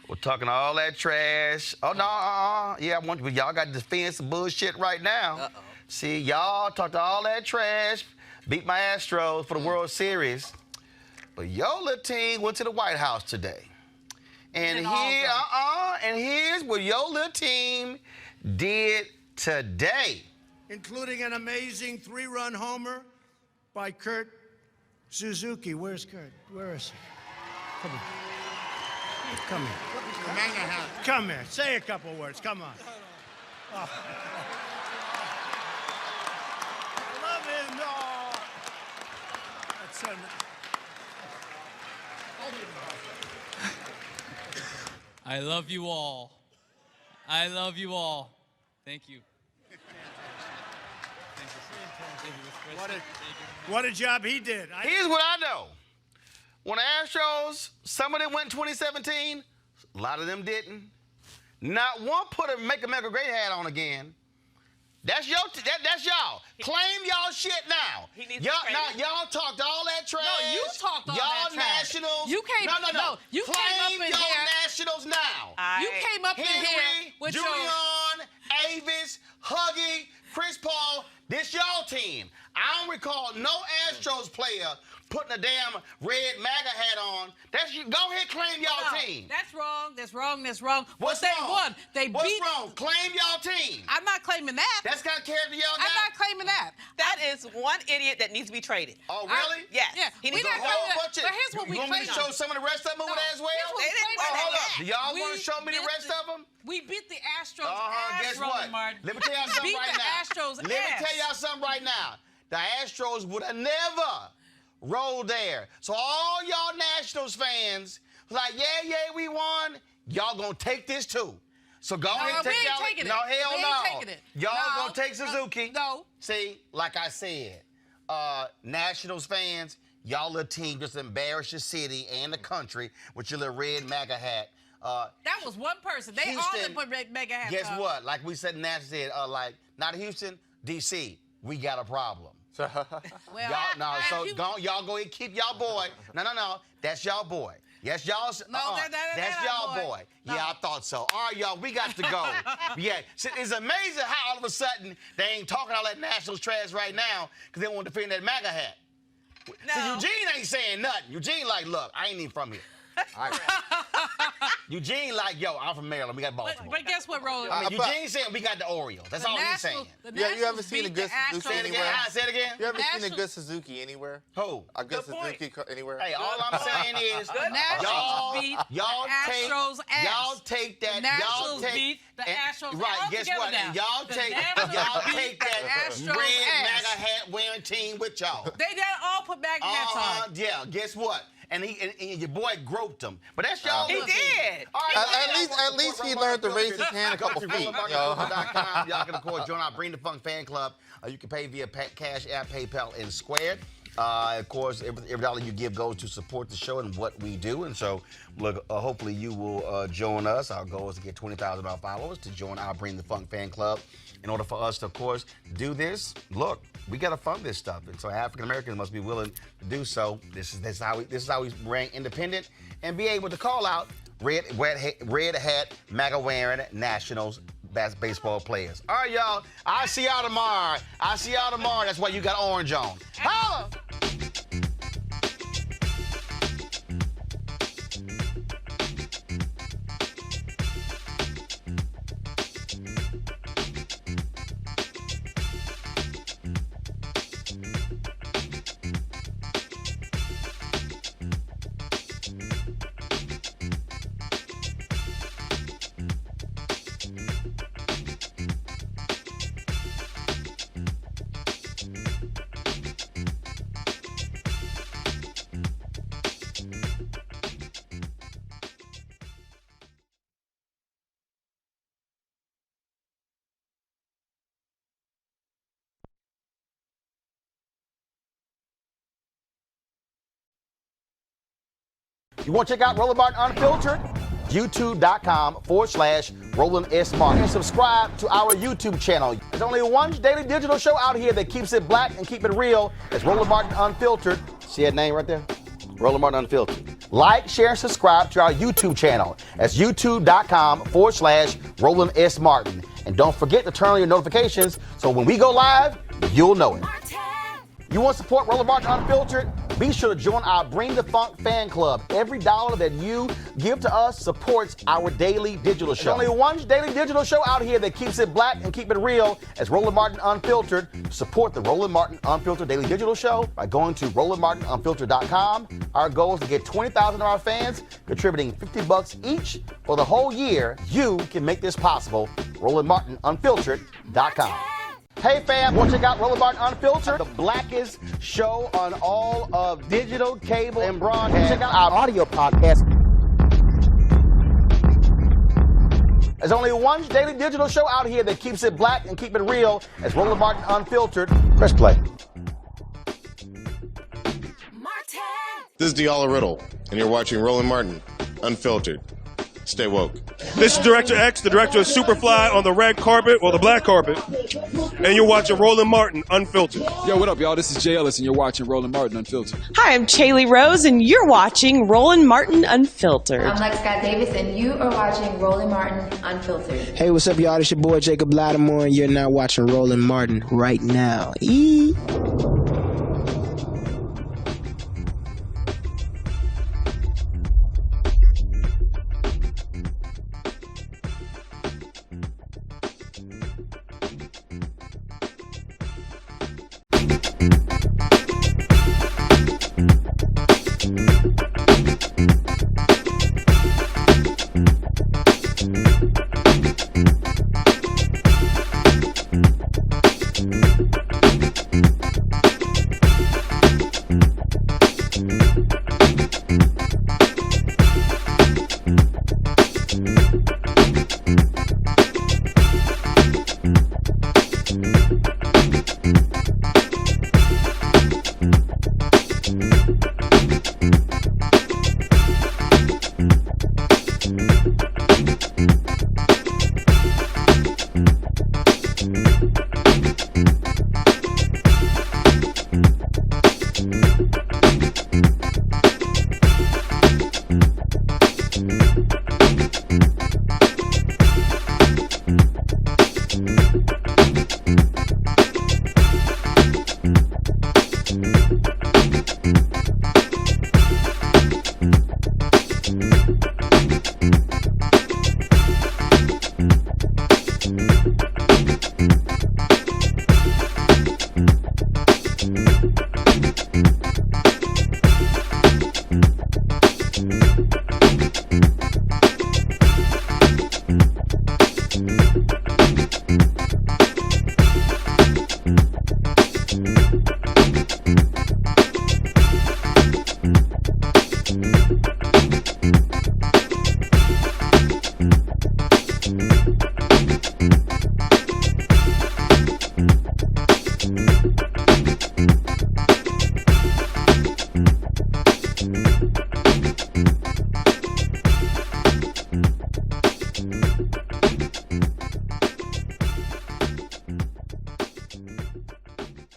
[SPEAKER 1] We're talking all that trash. Oh, no, yeah, y'all got to defend some bullshit right now. See, y'all talked all that trash, beat my Astros for the World Series. But your little team went to the White House today. And here's what your little team did today.
[SPEAKER 18] Including an amazing 3-run homer by Kurt Suzuki. Where's Kurt? Where is he? Come on. Come here. Come here. Say a couple words. Come on. Oh. I love him. Oh. That's so nice.
[SPEAKER 19] I love you all. I love you all. Thank you.
[SPEAKER 18] What a job he did.
[SPEAKER 1] Here's what I know. When the Astros, some of them went in 2017, a lot of them didn't. Not one put a Make America Great hat on again. That's y'all. Claim y'all shit now. Y'all talked all that trash.
[SPEAKER 10] No, you talked all that trash.
[SPEAKER 1] Y'all Nationals.
[SPEAKER 10] You came.
[SPEAKER 1] No.
[SPEAKER 10] You
[SPEAKER 1] Claim
[SPEAKER 10] came up in
[SPEAKER 1] y'all
[SPEAKER 10] here.
[SPEAKER 1] Nationals now.
[SPEAKER 10] You came up in
[SPEAKER 1] Henry,
[SPEAKER 10] here with
[SPEAKER 1] Julian, Avis, Huggy, Chris Paul. This y'all team. I don't recall no Astros player putting a damn red MAGA hat on. That's you. Go ahead, claim y'all team.
[SPEAKER 10] That's wrong. That's wrong. That's wrong.
[SPEAKER 1] What's
[SPEAKER 10] they
[SPEAKER 1] wrong?
[SPEAKER 10] won. They
[SPEAKER 1] What's
[SPEAKER 10] beat.
[SPEAKER 1] wrong? Claim y'all team.
[SPEAKER 10] I'm not claiming that.
[SPEAKER 1] That's kind of character y'all got.
[SPEAKER 10] I'm not claiming that.
[SPEAKER 11] That is one idiot that needs to be traded.
[SPEAKER 1] Oh, really?
[SPEAKER 11] Yes.
[SPEAKER 10] Yeah.
[SPEAKER 11] He needs
[SPEAKER 10] We
[SPEAKER 11] to
[SPEAKER 10] not
[SPEAKER 11] go.
[SPEAKER 10] claiming
[SPEAKER 1] bunch
[SPEAKER 10] that.
[SPEAKER 1] of-
[SPEAKER 10] But here's what we
[SPEAKER 1] You want me to
[SPEAKER 10] claim.
[SPEAKER 1] show some of the rest of them over there as well?
[SPEAKER 10] Here's what we claim on
[SPEAKER 1] Hold
[SPEAKER 10] that.
[SPEAKER 1] up. Do y'all want to
[SPEAKER 10] We
[SPEAKER 1] show me the
[SPEAKER 10] beat
[SPEAKER 1] rest of them?
[SPEAKER 10] We beat the Astros ass,
[SPEAKER 1] Guess
[SPEAKER 10] Roland
[SPEAKER 1] what?
[SPEAKER 10] Martin.
[SPEAKER 1] Let me tell y'all something
[SPEAKER 10] Beat
[SPEAKER 1] right
[SPEAKER 10] the
[SPEAKER 1] now.
[SPEAKER 10] Astros
[SPEAKER 1] Let me
[SPEAKER 10] ass.
[SPEAKER 1] tell y'all something right now. The Astros would have never rolled there. So all y'all Nationals fans, like, yeah, we won. Y'all gonna take this too. So go ahead and take y'all.
[SPEAKER 10] We ain't taking it.
[SPEAKER 1] No, hell
[SPEAKER 10] We
[SPEAKER 1] no.
[SPEAKER 10] ain't taking it.
[SPEAKER 1] Y'all
[SPEAKER 10] No.
[SPEAKER 1] gonna take Suzuki.
[SPEAKER 10] No.
[SPEAKER 1] See, like I said, Nationals fans, y'all little team just embarrassed your city and the country with your little red MAGA hat.
[SPEAKER 10] That was one person. They all
[SPEAKER 1] Houston,
[SPEAKER 10] didn't put mega hats
[SPEAKER 1] Guess
[SPEAKER 10] on.
[SPEAKER 1] what? Like we said, Nash said, like, not Houston, D.C., we got a problem.
[SPEAKER 10] Well,
[SPEAKER 1] y'all go ahead and keep y'all boy. No. That's y'all boy. Yes, y'all. That's y'all boy.
[SPEAKER 10] No.
[SPEAKER 1] Yeah, I thought so. All right, y'all, we got to go. Yeah, so it's amazing how all of a sudden they ain't talking all that Nationals trash right now because they want to defend that MAGA hat.
[SPEAKER 11] No.
[SPEAKER 1] So Eugene ain't saying nothing. Eugene like, look, I ain't even from here. Eugene like, yo, I'm from Maryland. We got Baltimore.
[SPEAKER 10] But guess what, Roland?
[SPEAKER 1] Eugene saying we got the Orioles. That's all he's saying.
[SPEAKER 9] Yeah, you ever seen a good Suzuki anywhere?
[SPEAKER 1] Say it again.
[SPEAKER 9] You ever seen a good Suzuki anywhere?
[SPEAKER 1] Who?
[SPEAKER 9] A good Suzuki anywhere?
[SPEAKER 1] Hey, all I'm saying is, y'all take that.
[SPEAKER 10] Nationals beat the Astros.
[SPEAKER 1] Right, guess what? And y'all take that red MAGA hat wearing team with y'all.
[SPEAKER 10] They all put MAGA hats on.
[SPEAKER 1] Yeah, guess what? And your boy groped him. But that's y'all.
[SPEAKER 11] He did.
[SPEAKER 1] All right,
[SPEAKER 9] at least he learned to raise his hand a couple feet.
[SPEAKER 1] Y'all can, of course, join our Bring the Funk fan club. You can pay via Cash App, PayPal, and Square. Of course, every dollar you give goes to support the show and what we do. And so, look, hopefully you will join us. Our goal is to get 20,000 of our followers to join our Bring the Funk fan club. In order for us to, of course, do this, look, we got to fund this stuff. And so African Americans must be willing to do so. This is how we remain independent and be able to call out red hat, MAGA wearing Nationals baseball players. All right, y'all. I'll see y'all tomorrow. That's why you got orange on. Holla! You want to check out Roland Martin Unfiltered? YouTube.com/Roland S. Martin. And subscribe to our YouTube channel. There's only one daily digital show out here that keeps it black and keep it real. It's Roland Martin Unfiltered. See that name right there? Roland Martin Unfiltered. Like, share, and subscribe to our YouTube channel. That's YouTube.com/Roland S. Martin. And don't forget to turn on your notifications so when we go live, you'll know it. You want to support Roland Martin Unfiltered? Be sure to join our Bring the Funk fan club. Every dollar that you give to us supports our daily digital show. There's only one daily digital show out here that keeps it black and keep it real. It's Roland Martin Unfiltered. Support the Roland Martin Unfiltered daily digital show by going to RolandMartinUnfiltered.com. Our goal is to get 20,000 of our fans contributing $50 each for the whole year. You can make this possible. RolandMartinUnfiltered.com. Hey fam, want to check out Roland Martin Unfiltered? The blackest show on all of digital, cable, and broadcast. Check out our audio podcast. There's only one daily digital show out here that keeps it black and keep it real. It's Roland Martin Unfiltered. Press play.
[SPEAKER 20] This is Diala Riddle, and you're watching Roland Martin Unfiltered. Stay woke.
[SPEAKER 21] This is Director X, the director of Superfly on the red carpet, or the black carpet, and you're watching Roland Martin Unfiltered.
[SPEAKER 22] Yo, what up, y'all? This is Jay Ellis, and you're watching Roland Martin Unfiltered.
[SPEAKER 23] Hi, I'm Chaley Rose, and you're watching Roland Martin Unfiltered.
[SPEAKER 24] I'm Lex Scott Davis, and you are watching Roland Martin Unfiltered.
[SPEAKER 25] Hey, what's up, y'all? It's your boy Jacob Lattimore, and you're now watching Roland Martin right now.